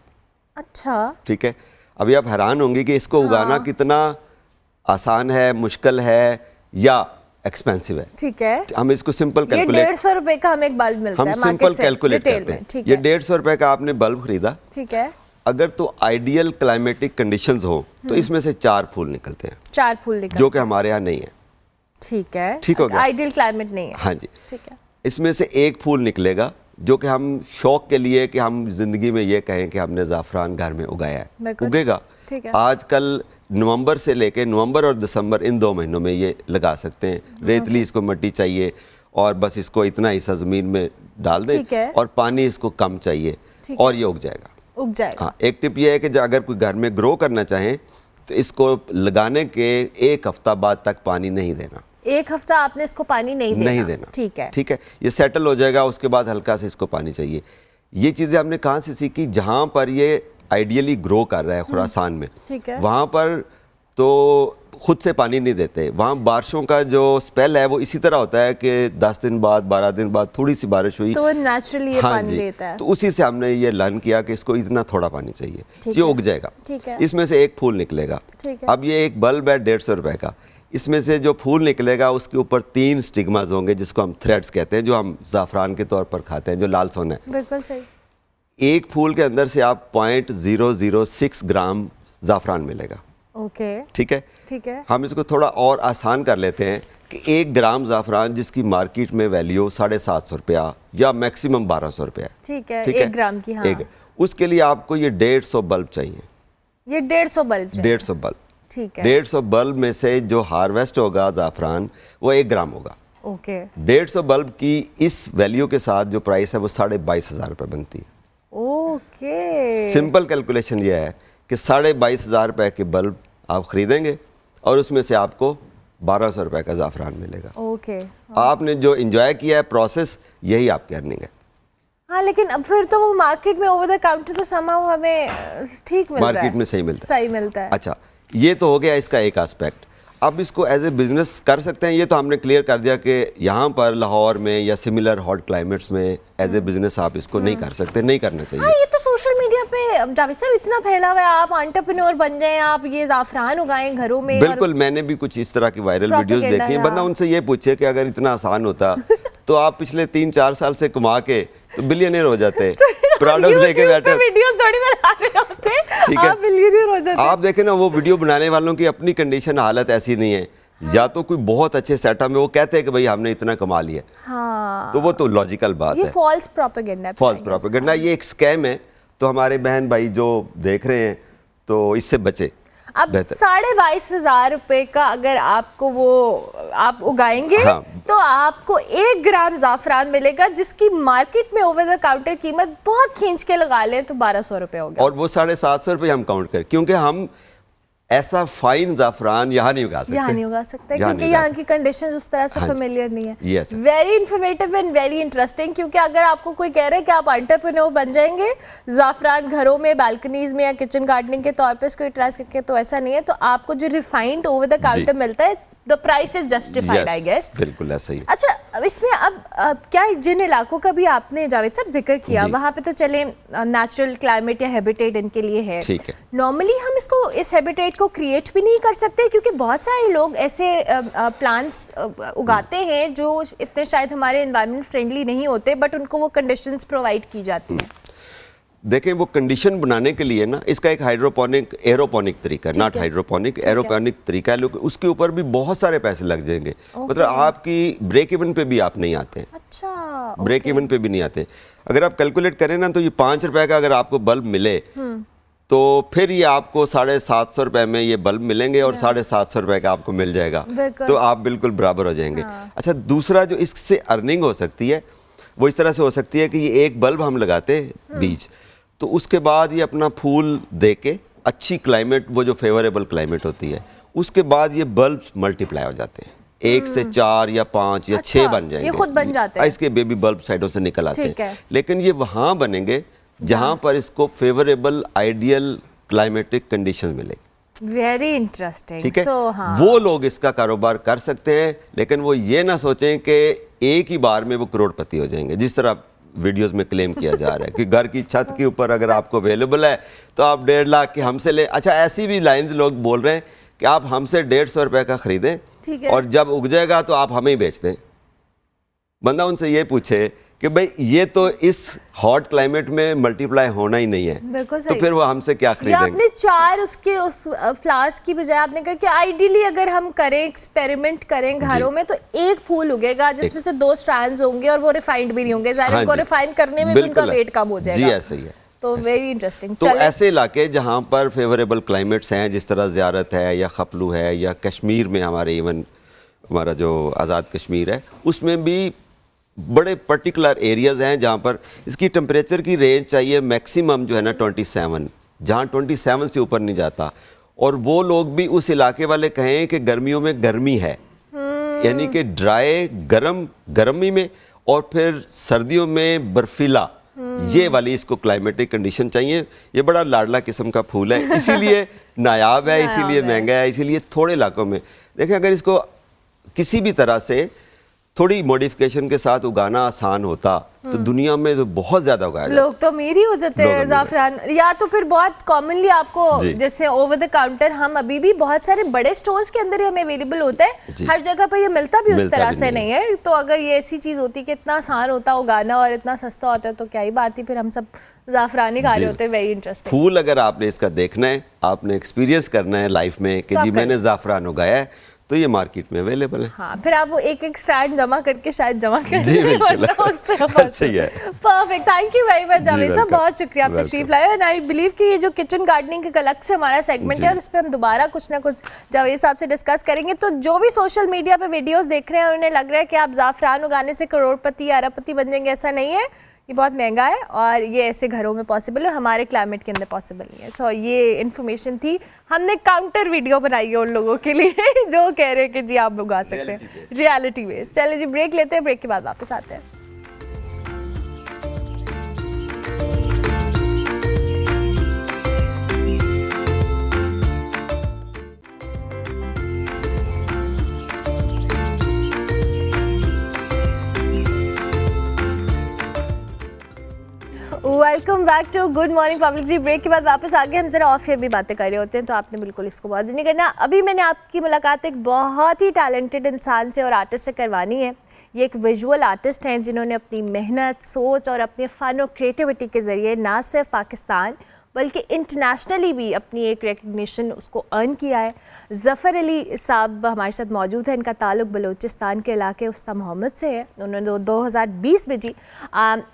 अच्छा, ठीक है। अभी आप हैरान होंगे कि इसको उगाना कितना आसान है, मुश्किल है या एक्सपेंसिव है। ठीक है, हम इसको सिंपल कैलकुलेट, 150 रुपए का हमें एक बल्ब मिलता है, हम सिंपल कैलकुलेट करते हैं। ये 150 रुपए का आपने बल्ब खरीदा, ठीक है, अगर तो आइडियल क्लाइमेटिक कंडीशंस हो तो इसमें से 4 फूल निकलते हैं। 4 फूल निकलते हैं, जो कि हमारे यहाँ नहीं है। ठीक है, ठीक हो गया, आइडियल क्लाइमेट नहीं है। हाँ जी, ठीक है। इसमें से 1 फूल निकलेगा जो कि हम शौक के लिए कि हम जिंदगी में ये कहें कि हमने ज़ाफ़रान घर में उगाया है, उगेगा। आजकल नवंबर से लेके नवंबर और दिसंबर इन 2 महीनों में ये लगा सकते हैं। रेतली इसको मिट्टी चाहिए और बस इसको इतना हिस्सा ज़मीन में डाल दें और पानी इसको कम चाहिए और ये उग जाएगा। हाँ, एक टिप ये है कि अगर कोई घर में ग्रो करना चाहें तो इसको लगाने के 1 हफ्ता बाद तक पानी नहीं देना। 1 हफ्ता आपने इसको पानी नहीं देना। ठीक है, ठीक है, ये सेटल हो जाएगा। उसके बाद हल्का से इसको पानी चाहिए। ये चीज़ें हमने कहाँ से सीखी? जहाँ पर ये आइडियली ग्रो कर रहा है खुरासान में, वहाँ पर तो खुद से पानी नहीं देते। वहाँ बारिशों का जो स्पेल है वो इसी तरह होता है कि 10 दिन बाद, 12 दिन बाद थोड़ी सी बारिश हुई तो नेचुरली हाँ पानी देता है। तो उसी से हमने ये लर्न किया कि इसको इतना थोड़ा पानी चाहिए, ये उग जाएगा। इसमें से 1 फूल निकलेगा। अब ये एक बल्ब है 150 रुपए का। इसमें से जो फूल निकलेगा उसके ऊपर 3 स्टिग्मास होंगे जिसको हम थ्रेड्स कहते हैं, जो हम ज़ाफ़रान के तौर पर खाते हैं, जो लाल सोना है। बिल्कुल सही। 1 फूल के अंदर से आप 0.006 ग्राम ज़ाफ़रान मिलेगा। ओके, ठीक है, ठीक है। हम इसको थोड़ा और आसान कर लेते हैं कि 1 ग्राम ज़ाफ़रान जिसकी मार्केट में वैल्यू 750 रुपया या मैक्सिमम 1200 रुपया है। ठीक है, 1 ग्राम की। हाँ। उसके लिए आपको ये 150 बल्ब चाहिए। ये 150 बल्ब चाहिए। 150 बल्ब, ठीक है। 150 बल्ब में से जो हार्वेस्ट होगा ज़ाफ़रान वो 1 ग्राम होगा। ओके। 150 बल्ब की इस वैल्यू के साथ जो प्राइस है वो 22,500 रुपये बनती है। ओके। सिंपल कैलकुलेशन ये है कि 22,500 रुपये के बल्ब आप ख़रीदेंगे और उसमें से आपको 1,200 रुपये का ज़ाफ़रान मिलेगा। ओके। आपने जो इंजॉय किया है प्रोसेस, यही आपकी अर्निंग है। हाँ, लेकिन अब फिर तो वो मार्केट में ओवर द काउंटर तो समाव हमें ठीक मिल रहा है। मार्केट में सही मिलता है। सही मिलता है। अच्छा, ये तो हो गया इसका एक एस्पेक्ट। अब इसको एज ए बिजनेस कर सकते हैं, ये तो हमने क्लियर कर दिया कि यहाँ पर लाहौर में या सिमिलर हॉट क्लाइमेट्स में एज ए बिजनेस आप इसको नहीं कर सकते, नहीं करना चाहिए। हाँ, ये तो सोशल मीडिया पे जावेद साहब इतना फैला हुआ है, आप एंटरप्रेन्योर बन जाएं, आप ये ज़ाफ़रान उगाएं घरों में। बिल्कुल, मैंने भी कुछ इस तरह की वायरल वीडियोस देखी हैं। बंदा उनसे ये पूछे कि अगर इतना आसान होता तो आप पिछले 3-4 साल से कमा के तो बिलियनियर हो जाते, प्रोडक्ट्स लेके बैठे, वीडियोस थोड़ी बना रहे होते, ठीक है, आप बिलियनियर हो जाते। आप देखें ना, वो वीडियो बनाने वालों की अपनी कंडीशन हालत ऐसी नहीं है। या तो कोई बहुत अच्छे सेटअप में वो कहते हैं कि भाई हमने इतना कमा लिया, हाँ, तो वो तो लॉजिकल बात है। ये फॉल्स प्रोपेगेंडा है। फॉल्स प्रोपेगेंडा, ये एक स्कैम है। तो हमारे बहन भाई जो देख रहे हैं तो इससे बचे। अब 22,500 रुपए का अगर आपको वो आप उगाएंगे, हाँ, तो आपको 1 ग्राम ज़ाफ़रान मिलेगा जिसकी मार्केट में ओवर द काउंटर कीमत बहुत खींच के लगा लें तो 1,200 रुपए हो गया। और वो 750 रुपये हम काउंट करें, क्योंकि हम ऐसा फाइन ज़ाफ़रान यहाँ नहीं उगा सकते। यहाँ नहीं उगा सकते क्योंकि यहाँ की कंडीशंस उस तरह से फेमिलियर नहीं है। Yes, very informative and very interesting, क्योंकि अगर आपको कोई कह रहा है कि आप एंटरप्रेन्योर बन जाएंगे ज़ाफ़रान घरों में बालकनीज में या किचन गार्डनिंग के तौर पे इसको यूटिलाइज करके, तो ऐसा नहीं है। तो आपको जो रिफाइंड ओवर द काउंटर मिलता है, the price is justified, I guess. बिल्कुल ऐसा ही। अच्छा, अब इसमें अब क्या जिन इलाकों का भी आपने जावेद साहब जिक्र किया, वहाँ पे तो चले नेचुरल क्लाइमेट या हैबिटेट इनके लिए है, ठीक है। नॉर्मली हम इसको इस हैबिटेट को क्रिएट भी नहीं कर सकते, क्योंकि बहुत सारे लोग ऐसे प्लांट्स उगाते हैं जो इतने शायद हमारे एनवायरनमेंट फ्रेंडली नहीं होते, बट उनको वो कंडीशंस प्रोवाइड की जाती हैं। देखें, वो कंडीशन बनाने के लिए ना, इसका एक हाइड्रोपोनिक एरोपोनिक तरीका है, नॉट हाइड्रोपोनिक, एरोपोनिक तरीका है। लोग उसके ऊपर भी बहुत सारे पैसे लग जाएंगे। मतलब आपकी ब्रेक इवन पे भी आप नहीं आते हैं। अच्छा, ब्रेक इवन पे भी नहीं आते। अगर आप कैलकुलेट करें ना, तो ये 5 रुपए का अगर आपको बल्ब मिले तो फिर ये आपको 750 रुपए में ये बल्ब मिलेंगे और 750 रुपए का आपको मिल जाएगा, तो आप बिल्कुल बराबर हो जाएंगे। अच्छा, दूसरा जो इससे अर्निंग हो सकती है वो इस तरह से हो सकती है कि ये एक बल्ब हम लगाते हैं बीज, तो उसके बाद ये अपना फूल दे के अच्छी क्लाइमेट, वो जो फेवरेबल क्लाइमेट होती है, उसके बाद ये बल्ब मल्टीप्लाई हो जाते हैं। 1 से 4 या 5 या 6 बन जाएंगे, ये खुद बन जाते हैं। इसके बेबी बल्ब साइडों से निकल आते ठीक है। हैं। लेकिन ये वहाँ बनेंगे जहाँ पर इसको फेवरेबल आइडियल क्लाइमेटिक कंडीशन मिलेगी। Very interesting. ठीक है, हाँ, वो लोग इसका कारोबार कर सकते हैं, लेकिन वो ये ना सोचें कि एक ही बार में वो करोड़पति हो जाएंगे, जिस तरह वीडियोस में क्लेम किया जा रहा है कि घर की छत के ऊपर अगर आपको अवेलेबल है तो आप 1.5 लाख के हमसे ले। अच्छा, ऐसी भी लाइंस लोग बोल रहे हैं कि आप हमसे 150 रुपए का खरीदें और जब उग जाएगा तो आप हमें ही बेच दें। बंदा उनसे ये पूछे कि भाई ये तो इस हॉट क्लाइमेट में मल्टीप्लाई होना ही नहीं है, तो फिर वो हमसे क्या खरीदेंगे। आपने 4 उसके उस फ्लावर्स की बजाय आपने कहा कि आइडियली अगर हम करें, एक्सपेरिमेंट करें घरों में, तो एक फूल उगेगा जिसमें से 2 स्ट्रैंड्स होंगे और वो रिफाइंड भी नहीं होंगे। ज़ाहिर है उनको रिफाइन करने में भी उनका वेट कम हो जाएगा। जी, ऐसा ही है। तो वेरी इंटरेस्टिंग। तो ऐसे इलाके जहाँ पर फेवरेबल क्लाइमेट्स हैं, जिस तरह ज़ियारत है या खपलू है या कश्मीर में हमारे, इवन हमारा जो आज़ाद कश्मीर है, उसमें भी बड़े पर्टिकुलर एरियाज़ हैं जहाँ पर इसकी टेम्परेचर की रेंज चाहिए मैक्सिमम जो है ना 27, जहाँ 27 से ऊपर नहीं जाता। और वो लोग भी उस इलाके वाले कहें कि गर्मियों में गर्मी है, यानी कि ड्राई गर्मी में, और फिर सर्दियों में बर्फीला, ये वाली इसको क्लाइमेटिक कंडीशन चाहिए। ये बड़ा लाडला किस्म का फूल है, इसीलिए नायाब है, इसीलिए महंगा है, इसीलिए थोड़े इलाकों में। देखें, अगर इसको किसी भी तरह से थोड़ी मॉडिफिकेशन के साथ उगाना आसान होता तो दुनिया में तो बहुत ज्यादा उगाया जाता। लोग तो अमीर ही हो जाते हैं ज़ाफ़रान। या तो फिर बहुत कॉमनली आपको जैसे ओवर द काउंटर हम अभी भी बहुत सारे बड़े स्टोर्स के अंदर ही हमें अवेलेबल होता है, हर जगह पर ये मिलता भी उस तरह से नहीं है। तो अगर ये ऐसी चीज़ होती कि इतना आसान होता उगाना और इतना सस्ता होता है तो क्या ही बात थी, फिर हम सब ज़ाफ़रान ही खा रहे होते हैं। Very interesting. फूल अगर आपने इसका देखना है, आपने एक्सपीरियंस करना है लाइफ में कि जी मैंने ज़ाफ़रान उगाया है, तो ये मार्केट में अवेलेबल है। हाँ, फिर आप वो एक एक स्ट्रैंड जमा करके शायद जमा कर जी बिल्कुल सही है। Perfect, thank you very much Javed साहब, welcome. बहुत शुक्रिया आप तशरीफ लाए। एंड आई बिलीव कि ये जो किचन गार्डनिंग का अलग से हमारा सेगमेंट है और उस पर हम दोबारा कुछ ना कुछ जावेद साहब से डिस्कस करेंगे। तो जो भी सोशल मीडिया पे वीडियोस देख रहे हैं और उन्हें लग रहा है कि आप ज़ाफ़रान उगाने से करोड़पति या अरबपति बन जाएंगे, ऐसा नहीं है। ये बहुत महंगा है और ये ऐसे घरों में पॉसिबल है, हमारे क्लाइमेट के अंदर पॉसिबल नहीं है। सो ये इन्फॉर्मेशन थी, हमने काउंटर वीडियो बनाई है उन लोगों के लिए जो कह रहे हैं कि जी आप उगा सकते हैं, रियलिटी बेस्ड। चलिए जी ब्रेक लेते हैं, ब्रेक के बाद वापस आते हैं। Welcome back to good morning public जी। ब्रेक के बाद वापस आ गए। हम जरा ऑफ एयर भी बातें कर रहे होते हैं तो आपने बिल्कुल इसको बहुत नहीं करना। अभी मैंने आपकी मुलाकात एक बहुत ही टैलेंटेड इंसान से और आर्टिस्ट से करवानी है। ये एक विजुअल आर्टिस्ट हैं जिन्होंने अपनी मेहनत, सोच और अपने फ़न और क्रिएटिविटी के ज़रिए ना सिर्फ पाकिस्तान बल्कि इंटरनेशनली भी अपनी एक रिकग्निशन उसको अर्न किया है। ज़फ़र अली साहब हमारे साथ मौजूद हैं। इनका ताल्लुक़ बलूचिस्तान के इलाके उस्ता मोहम्मद से है। उन्होंने 2020 में जी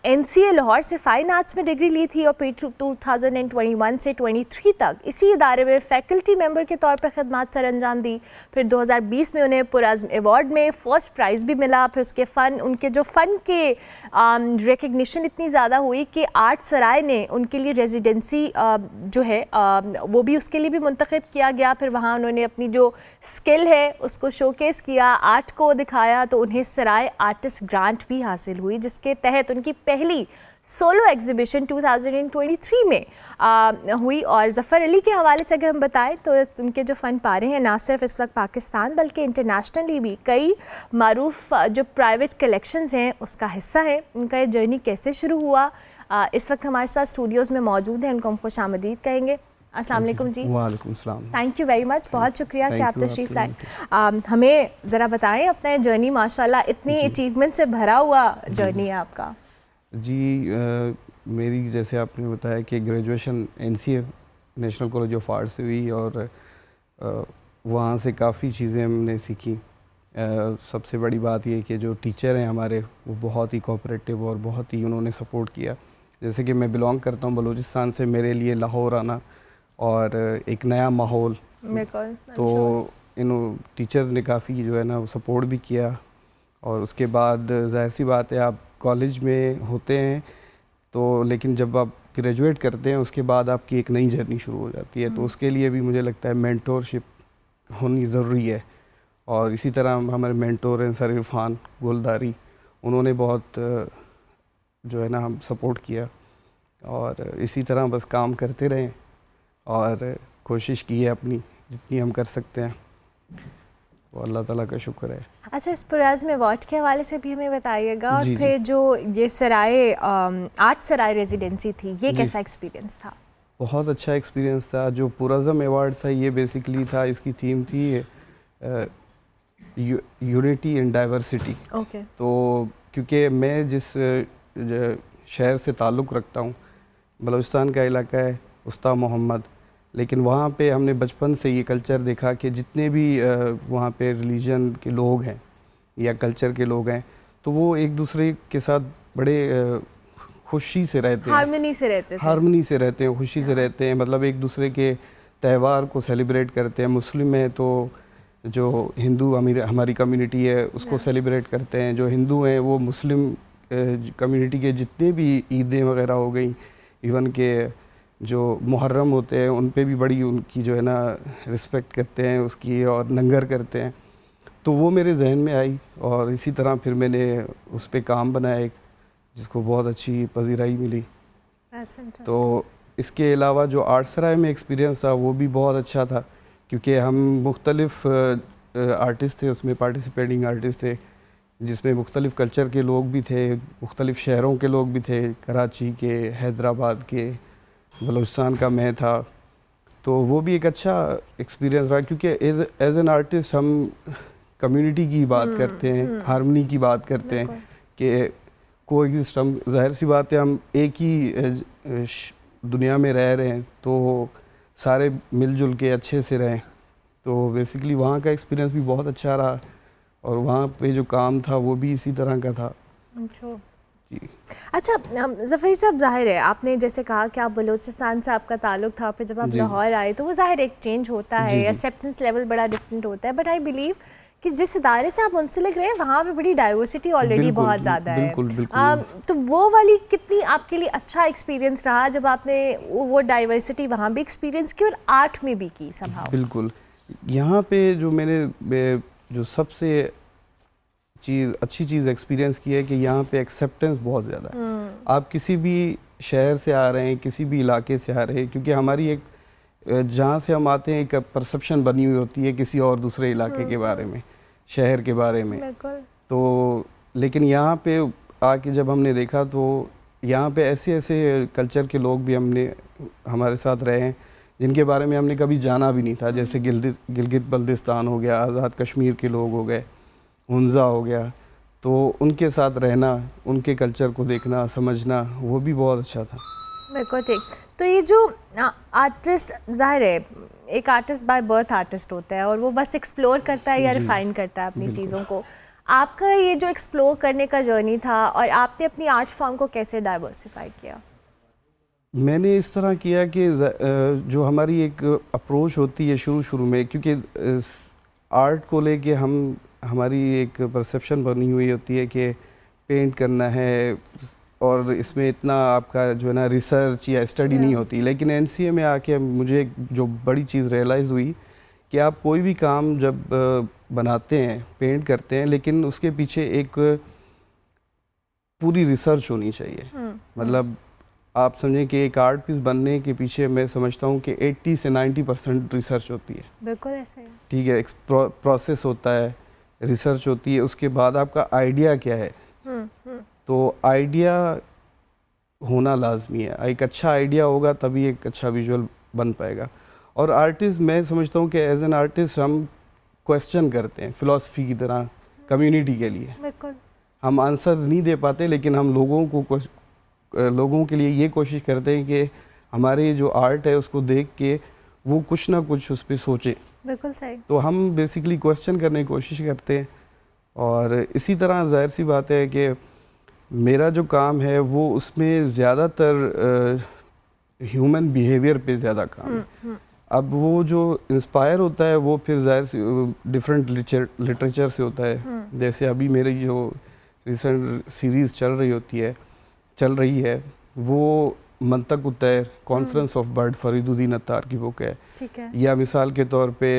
NCA लाहौर से फ़ाइन आर्ट्स में डिग्री ली थी और फिर 2021 से 23 तक इसी इदारे में फ़ैकल्टी मेंबर के तौर पर खदमात सर अंजाम दी। फिर 2020 में उन्हें पुरज़्म अवार्ड में फ़र्स्ट प्राइज़ भी मिला। फिर उसके उनके जो फ़न के रिकग्निशन इतनी ज़्यादा हुई कि आर्ट सराय ने उनके लिए रेजिडेंसी जो है वो भी उसके लिए भी मुंतखब किया गया। फिर वहाँ उन्होंने अपनी जो स्किल है उसको शोकेस किया, आर्ट को दिखाया, तो उन्हें सराय आर्टिस्ट ग्रांट भी हासिल हुई जिसके तहत उनकी पहली सोलो एग्जीबिशन 2023 में हुई। और ज़फ़र अली के हवाले से अगर हम बताएं तो उनके जो फ़न पारे हैं ना सिर्फ इस वक्त पाकिस्तान बल्कि इंटरनेशनली भी कई मारूफ जो प्राइवेट कलेक्शंस हैं उसका हिस्सा है। उनका ये जर्नी कैसे शुरू हुआ, इस वक्त हमारे साथ स्टूडियोज़ में मौजूद हैं, उनको हम खुश आमदीद कहेंगे। अस्सलाम वालेकुम जी। वालेकुम सलाम। थैंक यू वेरी मच, बहुत शुक्रिया कि आप तशरीफ़ लाए। हमें ज़रा बताएं अपना जर्नी, माशाल्लाह इतनी अचीवमेंट से भरा हुआ जर्नी है आपका। जी मेरी जैसे आपने बताया कि graduation NCA national college of art से हुई और वहाँ से काफ़ी चीज़ें हमने सीखी। सबसे बड़ी बात ये कि जो टीचर हैं हमारे वो बहुत ही कोऑपरेटिव और बहुत ही उन्होंने सपोर्ट किया। जैसे कि मैं बिलोंग करता हूँ बलूचिस्तान से, मेरे लिए लाहौर आना और एक नया माहौल, तो इन टीचर ने काफ़ी जो है ना सपोर्ट भी किया। और उसके बाद ज़ाहिर सी बात है आप कॉलेज में होते हैं तो, लेकिन जब आप ग्रेजुएट करते हैं उसके बाद आपकी एक नई जर्नी शुरू हो जाती है। तो उसके लिए भी मुझे लगता है मेंटोरशिप होनी ज़रूरी है। और इसी तरह हमारे मेंटोर हैं सर इरफान गोलदारी, उन्होंने बहुत जो है ना हम सपोर्ट किया और इसी तरह बस काम करते रहें और कोशिश की है अपनी जितनी हम कर सकते हैं, तो अल्लाह ताला का शुक्र है। अच्छा, इस पुरज़्म अवार्ड के हवाले से भी हमें बताइएगा। और फिर जो ये सराय आर्ट सराय रेजिडेंसी थी, ये कैसा एक्सपीरियंस था? बहुत अच्छा एक्सपीरियंस था। जो पुरज़्म अवार्ड था ये बेसिकली था, इसकी थीम थी यूनिटी इन डाइवर्सिटी। ओके। तो क्योंकि मैं जिस शहर से ताल्लुक़ रखता हूँ, बलूचिस्तान का इलाका है उस्ता मोहम्मद, लेकिन वहाँ पे हमने बचपन से ये कल्चर देखा कि जितने भी वहाँ पे रिलीजन के लोग हैं या कल्चर के लोग हैं तो वो एक दूसरे के साथ बड़े खुशी से रहते हैं, हार्मनी से रहते हैं, खुशी से रहते हैं। मतलब एक दूसरे के त्यौहार को सेलिब्रेट करते हैं। मुस्लिम है तो जो हिंदू हमारी कम्युनिटी है उसको सेलिब्रेट करते हैं, जो हिंदू हैं वो मुस्लिम कम्युनिटी के जितने भी ईदें वगैरह हो गई, इवन के जो मुहर्रम होते हैं उन पे भी बड़ी उनकी जो है ना रिस्पेक्ट करते हैं उसकी और लंगर करते हैं। तो वो मेरे जहन में आई और इसी तरह फिर मैंने उस पे काम बनाया एक, जिसको बहुत अच्छी पजीराई मिली। तो इसके अलावा जो आर्ट सराय में एक्सपीरियंस था वो भी बहुत अच्छा था, क्योंकि हम मुख्तलिफ आर्टिस्ट थे उसमें, पार्टिसिपेटिंग आर्टिस्ट थे, जिसमें मुख्तलिफ़ कल्चर के लोग भी थे, मुख्तलिफ़ शहरों के लोग भी थे, कराची के, हैदराबाद के, बलूचिस्तान का मैं था। तो वो भी एक अच्छा एक्सपीरियंस रहा, क्योंकि एज एन आर्टिस्ट हम कम्युनिटी की बात करते हैं, हार्मनी की बात करते हैं कि कोएग्जिस्ट, हम ज़ाहिर सी बात है हम एक ही दुनिया में रह रहे हैं तो सारे मिलजुल के अच्छे से रहें। तो बेसिकली वहाँ का एक्सपीरियंस भी बहुत अच्छा रहा और वहाँ पे जो काम था वो भी इसी तरह का था जी। अच्छा ज़फ़र साहब, ज़ाहिर है आपने जैसे कहा कि आप बलूचिस्तान से आपका ताल्लुक़ था, फिर जब आप जी। लाहौर आए तो वो ज़ाहिर एक चेंज होता है, जी, जी। एक्सेप्टेंस लेवल बड़ा डिफरेंट होता है, बट आई बिलीव कि जिस इदारे से आप मुंसलिक रहे वहाँ पे बड़ी डाइवर्सिटी ऑलरेडी बिल्कुल, बहुत ज़्यादा है। बिल्कुल, बिल्कुल। तो वो वाली कितनी आपके लिए अच्छा एक्सपीरियंस रहा जब आपने वो डाइवर्सिटी वहाँ भी एक्सपीरियंस की और आर्ट में भी की समहाउ? बिल्कुल, यहाँ पे जो मैंने जो सबसे अच्छी चीज़ एक्सपीरियंस की है कि यहाँ पे एक्सेप्टेंस बहुत ज़्यादा है। आप किसी भी शहर से आ रहे हैं, किसी भी इलाके से आ रहे हैं, क्योंकि हमारी एक जहाँ से हम आते हैं एक परसेप्शन बनी हुई होती है किसी और दूसरे इलाके के बारे में, शहर के बारे में। बिल्कुल। तो लेकिन यहाँ पे आके जब हमने देखा तो यहाँ पे ऐसे ऐसे कल्चर के लोग भी हमारे साथ रहे हैं जिनके बारे में हमने कभी जाना भी नहीं था, जैसे गिलगित बल्तिस्तान हो गया, आज़ाद कश्मीर के लोग हो गए, हुंज़ा हो गया। तो उनके साथ रहना, उनके कल्चर को देखना, समझना, वो भी बहुत अच्छा था। बिल्कुल ठीक। तो ये जो आर्टिस्ट, ज़ाहिर है एक आर्टिस्ट बाय बर्थ आर्टिस्ट होता है और वो बस एक्सप्लोर करता है या रिफाइन करता है अपनी चीज़ों को। आपका ये जो एक्सप्लोर करने का जर्नी था और आपने अपनी आर्ट फॉर्म को कैसे डाइवर्सिफाई किया? मैंने इस तरह किया कि जो हमारी एक अप्रोच होती है शुरू में, क्योंकि आर्ट को लेके हमारी एक परसेप्शन बनी हुई होती है कि पेंट करना है और इसमें इतना आपका जो है ना रिसर्च या स्टडी नहीं होती। लेकिन एनसीए में आके मुझे जो बड़ी चीज़ रियलाइज़ हुई कि आप कोई भी काम जब बनाते हैं, पेंट करते हैं, लेकिन उसके पीछे एक पूरी रिसर्च होनी चाहिए। मतलब आप समझें कि एक आर्ट पीस बनने के पीछे मैं समझता हूँ कि 80 से 90% रिसर्च होती है। बिल्कुल ऐसा ही। ठीक है, एक प्रोसेस होता है, रिसर्च होती है, उसके बाद आपका आइडिया क्या है। तो आइडिया होना लाजमी है। एक अच्छा आइडिया होगा तभी एक अच्छा विजुअल बन पाएगा। और आर्टिस्ट, मैं समझता हूँ कि एज एन आर्टिस्ट हम क्वेश्चन करते हैं फ़िलासफ़ी की तरह कम्युनिटी के लिए। बिल्कुल। हम आंसर नहीं दे पाते, लेकिन हम लोगों के लिए ये कोशिश करते हैं कि हमारी जो आर्ट है उसको देख के वो कुछ ना कुछ उस पर सोचें। बिल्कुल सही। तो हम बेसिकली क्वेश्चन करने की कोशिश करते हैं। और इसी तरह जाहिर सी बात है कि मेरा जो काम है वो उसमें ज़्यादातर ह्यूमन बिहेवियर पे ज़्यादा काम है। अब वो जो इंस्पायर होता है वो फिर जाहिर सी डिफरेंट लिटरेचर से होता है। जैसे अभी मेरी जो रिसेंट सीरीज़ चल रही है वो मंतक उतैर, conference of bird, Fariduddin Attar की बुक है। ठीक है। या मिसाल के तौर पे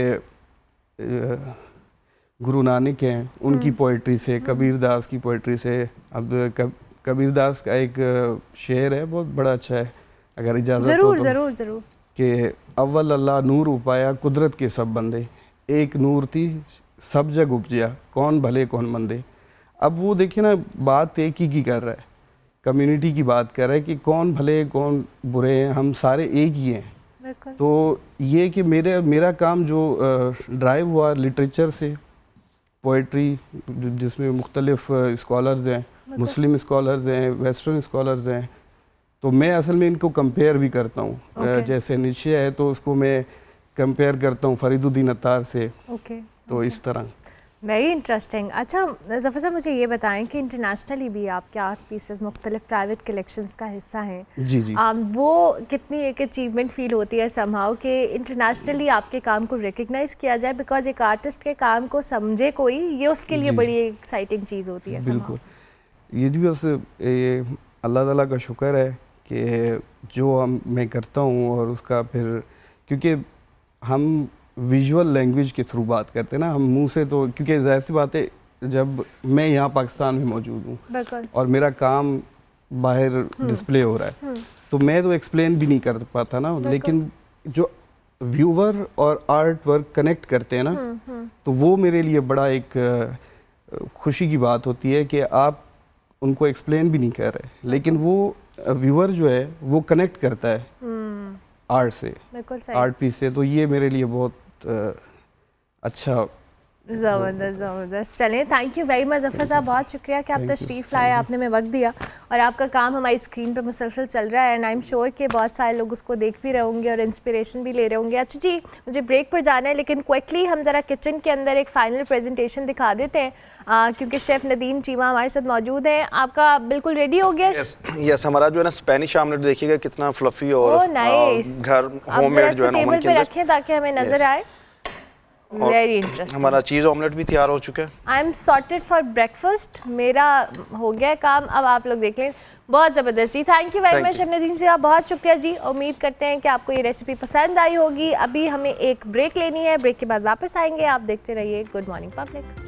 गुरु नानक हैं, उनकी पोइट्री से, कबीर दास की पोइट्री से। अब कबीर दास का एक शेर है, बहुत बड़ा अच्छा है, अगर इजाज़त हो तो। ज़रूर कि अव्वल अल्लाह नूर उपाया कुदरत के सब बंदे, एक नूर थी सब जग उपजिया, कौन भले कौन मंदे। अब वो देखिए ना, बात एक ही की कर रहा है, कम्युनिटी की बात कर रहा है कि कौन भले कौन बुरे हैं, हम सारे एक ही हैं। तो ये कि मेरा काम जो ड्राइव हुआ लिटरेचर से, पोइट्री जिसमें मुख्तलिफ स्कॉलर्स हैं, मुस्लिम स्कॉलर्स हैं, वेस्टर्न स्कॉलर्स हैं, तो मैं असल में इनको कंपेयर भी करता हूँ। जैसे नीचे है तो उसको मैं कंपेयर करता हूँ फरीदुद्दीन अत्तार से। तो इस तरह वेरी इंटरेस्टिंग। अच्छा ज़फ़र साहब, मुझे ये बताएं कि इंटरनेशनली भी आपके आर्ट पीसेस मुख्तलिफ प्राइवेट कलेक्शंस का हिस्सा हैं। जी। वो कितनी एक अचीवमेंट फील होती है समहाउ कि इंटरनेशनली आपके काम को रिकग्नाइज़ किया जाए, बिकॉज एक आर्टिस्ट के काम को समझे कोई, ये उसके लिए बड़ी एक्साइटिंग चीज़ होती है। बिल्कुल, ये भी बस अल्लाह ताला का शुक्र है कि जो मैं करता हूँ और उसका फिर, क्योंकि हम विजुअल लैंग्वेज के थ्रू बात करते हैं ना, हम मुंह से तो, क्योंकि जाहिर सी बात है जब मैं यहाँ पाकिस्तान में मौजूद हूँ और मेरा काम बाहर डिस्प्ले हो रहा है तो मैं तो एक्सप्लेन भी नहीं कर पाता ना, लेकिन जो व्यूवर और आर्ट वर्क कनेक्ट करते हैं ना, तो वो मेरे लिए बड़ा एक खुशी की बात होती है कि आप उनको एक्सप्लेन भी नहीं कर रहे, लेकिन वो व्यूअर जो है वो कनेक्ट करता है आर्ट से, आर्ट पीस से। तो ये मेरे लिए बहुत अच्छा ज़बरदस्त ज़बरदस्त। चलें, thank you very much Zafar साहब, बहुत शुक्रिया कि आप तशरीफ़ लाए, आपने हमें वक्त दिया और आपका काम हमारी स्क्रीन पे मुसलसल चल रहा है एंड आई एम श्योर कि बहुत सारे लोग उसको देख भी रहे होंगे और इंस्पिरेशन भी ले रहे होंगे। अच्छा जी, मुझे ब्रेक पर जाना है लेकिन क्विकली हम ज़रा किचन के अंदर एक फ़ाइनल प्रेजेंटेशन दिखा देते हैं क्योंकि शेफ़ नदीम चीमा हमारे साथ मौजूद हैं। आपका बिल्कुल रेडी हो गया? यस, हमारा जो है ना स्पेनिश आमलेट देखिएगा कितना फ्लफी और नाइस। घर होममेड जो है ना टेबल पे रखें ताकि हमें नज़र आए। Very interesting. हमारा चीज़ ऑमलेट भी तैयार हो चुका है। I am sorted for breakfast, मेरा हो गया काम, अब आप लोग देख लें। बहुत ज़बरदस्त जी, thank you very much chef Nadeem ji, आप बहुत शुक्रिया जी। उम्मीद करते हैं कि आपको ये रेसिपी पसंद आई होगी। अभी हमें एक ब्रेक लेनी है, ब्रेक के बाद वापस आएंगे। आप देखते रहिए good morning public.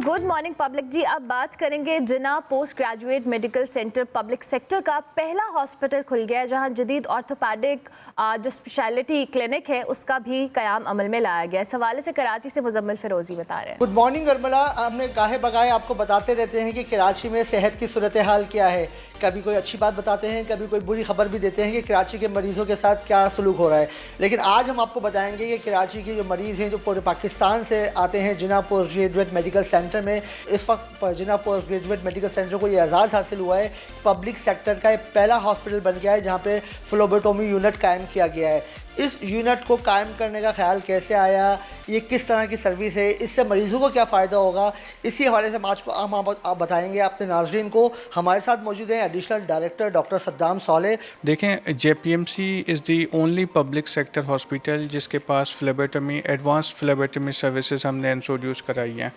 Good morning public जी, अब बात करेंगे Jinnah post graduate medical centre public sector का पहला हॉस्पिटल खुल गया है जहां जदीद ऑर्थोपेडिक जो स्पेशलिटी क्लिनिक है उसका भी कयाम अमल में लाया गया है। इस हवाले से कराची से मुजम्मिल फिरोजी बता रहे हैं। गुड मॉर्निंग अरमला, हमने गाहे बगाए आपको बताते रहते हैं कि कराची में सेहत की सूरत हाल क्या है। कभी कोई अच्छी बात बताते हैं, कभी कोई बुरी खबर भी देते हैं कि कराची के मरीज़ों के साथ क्या सलूक हो रहा है। लेकिन आज हम आपको बताएंगे कि कराची के जो मरीज़ हैं जो पूरे पाकिस्तान से आते हैं जिन्ना पोस्ट ग्रेजुएट मेडिकल सेंटर में, इस वक्त जिन्ना पोस्ट ग्रेजुएट मेडिकल सेंटर को ये एजाज़ हासिल हुआ है, पब्लिक सेक्टर का पहला हॉस्पिटल बन गया है जहाँ पे फ्लोबोटोमी यूनिट कायम किया गया है। इस यूनिट को कायम करने का ख्याल कैसे आया, ये किस तरह की सर्विस है, इससे मरीज़ों को क्या फ़ायदा होगा, इसी हवाले से आज को आप बताएंगे अपने नाज़रीन को। हमारे साथ मौजूद हैं एडिशनल डायरेक्टर डॉक्टर सद्दाम साले। देखें, JPMC is the only public sector hospital जिसके पास फ्लेबोटमी एडवांस फ्लेबोटमी सर्विसेज हमने इंट्रोड्यूस कराई हैं।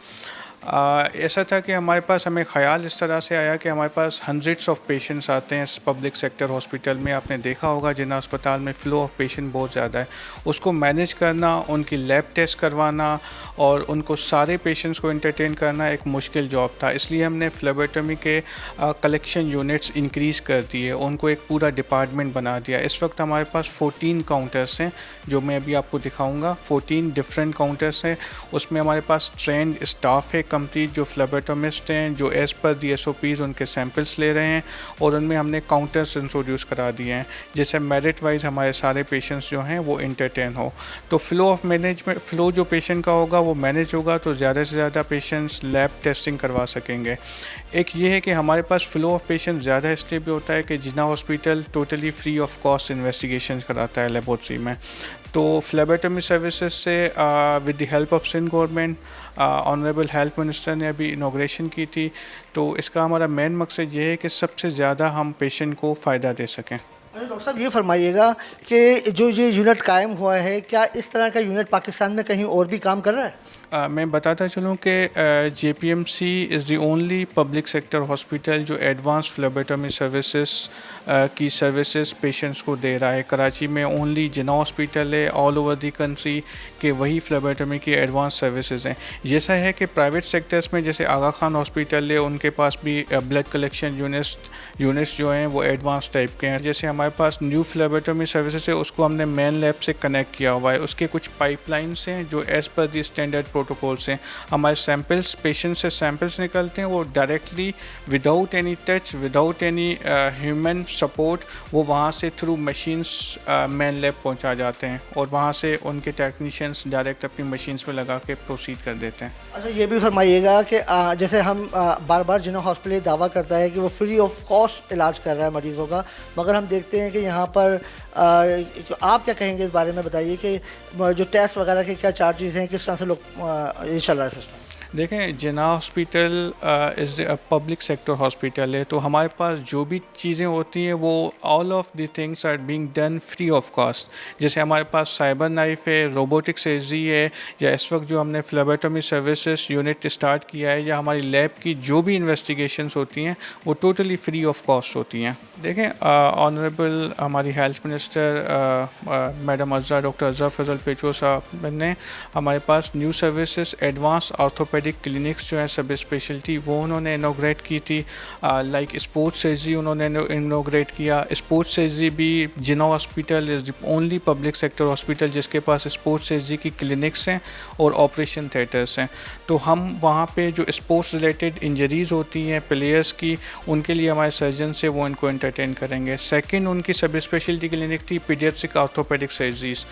ऐसा था कि हमारे पास हमें ख़याल इस तरह से आया कि हमारे पास हंड्रेड्स ऑफ पेशेंट्स आते हैं इस पब्लिक सेक्टर हॉस्पिटल में। आपने देखा होगा जिन्ना अस्पताल में फ़्लो ऑफ पेशेंट बहुत ज़्यादा है, उसको मैनेज करना, उनकी लैब टेस्ट करवाना और उनको सारे पेशेंट्स को एंटरटेन करना एक मुश्किल जॉब था। इसलिए हमने फ्लेबोटमी के कलेक्शन यूनिट्स इंक्रीज़ कर दिए, उनको एक पूरा डिपार्टमेंट बना दिया। इस वक्त हमारे पास 14 काउंटर्स हैं जो मैं अभी आपको दिखाऊँगा। 14 डिफरेंट काउंटर्स हैं, उसमें हमारे पास ट्रेंड स्टाफ है कंप्लीट जो फ्लेबोटोमिस्ट हैं, जो एज़ पर दी SOPs उनके सैंपल्स ले रहे हैं और उनमें हमने काउंटर्स इंट्रोड्यूस करा दिए हैं जिससे मेरिट वाइज हमारे सारे पेशेंट्स जो हैं वो इंटरटेन हो। तो फ़्लो ऑफ मैनेजमेंट, फ़्लो जो पेशेंट का होगा वो मैनेज होगा तो ज़्यादा से ज़्यादा पेशेंट्स लैब टेस्टिंग करवा सकेंगे। एक ये है कि हमारे पास फ़्लो ऑफ पेशेंट ज़्यादा इसलिए भी होता है कि Jinnah hospital totally free of cost investigation कराता है लेबोरेटरी में। तो फ्लेबोटमी सर्विसेज से with the help of Sindh government, honourable health minister ने अभी इनॉग्रेशन की थी, तो इसका हमारा मेन मकसद ये है कि सबसे ज़्यादा हम पेशेंट को फ़ायदा दे सकें। डॉक्टर साहब ये फरमाइएगा कि जो ये यूनिट कायम हुआ है, क्या इस तरह का यूनिट पाकिस्तान में कहीं और भी काम कर रहा है? मैं बताता चलूँ कि JPMC is the only public sector hospital जो एडवांस फ्लेबोटमी सर्विसेज की सर्विसेज पेशेंट्स को दे रहा है। कराची में ओनली जिन्ना हॉस्पिटल है ऑल ओवर दी कंट्री के वही फ्लेबोटमी की एडवांस सर्विसेज हैं। जैसा है कि प्राइवेट सेक्टर्स में जैसे आगा खान हॉस्पिटल है, उनके पास भी ब्लड कलेक्शन यूनिट्स जो हैं वो एडवांस टाइप के हैं। जैसे हमारे पास न्यू फ्लेबोटमी सर्विसेज है, उसको हमने मेन लैब से कनेक्ट किया हुआ है, उसके कुछ पाइपलाइंस हैं जो एज़ पर दी स्टैंडर्ड प्रोटोकॉल से हमारे सैंपल्स, पेशेंट से सैंपल्स निकलते हैं, वो directly without any touch, without any human support वो वहाँ से थ्रू मशीन्स मेन लैब पहुँचा जाते हैं और वहाँ से उनके टेक्नीशियंस डायरेक्ट अपनी मशीन्स में लगा के प्रोसीड कर देते हैं। अच्छा, ये भी फरमाइएगा कि जैसे हम बार बार जिन्ना हॉस्पिटल दावा करता है कि वो फ्री ऑफ कॉस्ट इलाज कर रहा है मरीज़ों का, मगर हम देखते हैं कि यहाँ पर आप क्या कहेंगे इस बारे में, बताइए कि जो टेस्ट वगैरह के क्या चार्जेस हैं, किस तरह से लोग ये चल रहा है सिस्टम? देखें, Jinnah hospital is public sector hospital है, तो हमारे पास जो भी चीज़ें होती हैं वो all of the things are being done free of cost. जैसे हमारे पास साइबर नाइफ है, रोबोटिक सर्जरी है, या इस वक्त जो हमने फ्लेबोटमी सर्विसेज यूनिट स्टार्ट किया है, या हमारी लैब की जो भी इन्वेस्टिगेशंस होती हैं वो टोटली फ्री ऑफ कॉस्ट होती हैं। देखें, ऑनरेबल हमारी health minister madam Azra, doctor Azra Fazal Pechuho sahab ने हमारे पास new services advance orthopaedic orthopaedic clinics जो हैं सब स्पेशलिटी वो उन्होंने इनोग्रेट की थी। लाइक स्पोर्ट्स सर्जरी उन्होंने इनोग्रेट किया। स्पोर्ट्स सर्जरी भी Jinnah hospital is the only public sector hospital जिसके पास स्पोर्ट्स सर्जरी की क्लिनिक्स हैं और ऑपरेशन थिएटर्स हैं। तो हम वहाँ पे जो स्पोर्ट्स रिलेटेड इंजरीज़ होती हैं प्लेयर्स की, उनके लिए हमारे सर्जन से वो इनको एंटरटेन करेंगे। सेकंड उनकी सब स्पेशलिटी क्लिनिक थी पीडियाट्रिक ऑर्थोपेडिक सर्जरीज़।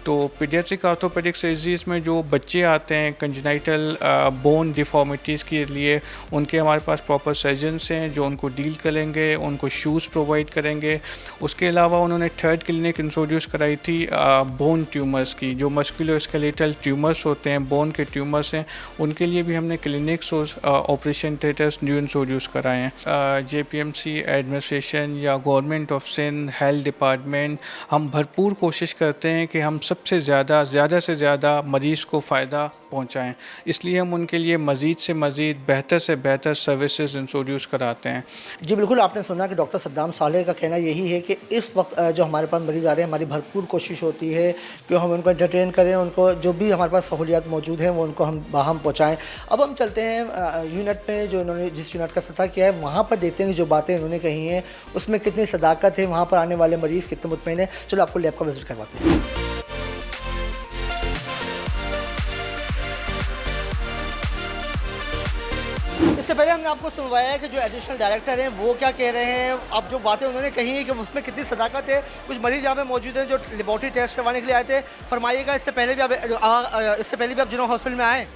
तो पीडियाट्रिक ऑर्थोपेडिक सर्जरीज़ में जो बच्चे आते हैं कंजेनाइटल बोन डिफॉर्मिटीज़ के लिए, उनके हमारे पास प्रॉपर सर्जन्स हैं जो उनको डील करेंगे, उनको शूज़ प्रोवाइड करेंगे। उसके अलावा उन्होंने थर्ड क्लिनिक इंट्रोड्यूस कराई थी बोन ट्यूमर्स की, जो मस्कुलोस्केलेटल ट्यूमर्स होते हैं, बोन के ट्यूमर्स हैं, उनके लिए भी हमने क्लिनिक्स और ऑपरेशन थिएटर्स न्यू इंट्रोड्यूस कराए हैं। JPMC एडमिनिस्ट्रेशन या government of Sindh, health department, हम भरपूर कोशिश करते हैं कि हम सबसे ज़्यादा से ज़्यादा मरीज़ को फ़ायदा पहुंचाएं। इसलिए हम उनके लिए मज़ीद से मज़ीद बेहतर से बेहतर सर्विसेज इंट्रोड्यूस कराते हैं। जी बिल्कुल, आपने सुना कि डॉक्टर सद्दाम सालेह का कहना यही है कि इस वक्त जो हमारे पास मरीज़ आ रहे हैं, हमारी भरपूर कोशिश होती है कि हम उनको एंटरटेन करें, उनको जो भी हमारे पास सहूलियात मौजूद हैं वो उनको हम बाहम पहुँचाएँ। अब हम चलते हैं यूनिट में, जो इन्होंने जिस यूनिट का सतह किया है वहाँ पर देखते हैं जो बातें इन्होंने कही हैं उसमें कितनी सदाकत है, वहाँ पर आने वाले मरीज़ कितने मुतमईन हैं। चलो आपको लैब का विजिट करवाते हैं। इससे पहले हमने आपको सुनवाया है कि जो एडिशनल डायरेक्टर हैं वो क्या कह रहे हैं। अब जो बातें उन्होंने कही हैं कि उसमें कितनी सदाकत है। कुछ मरीज यहाँ पे मौजूद हैं जो लेबॉरेटरी टेस्ट करवाने के लिए आए थे। फरमाइएगा, इससे पहले भी आप जिना हॉस्पिटल में आए?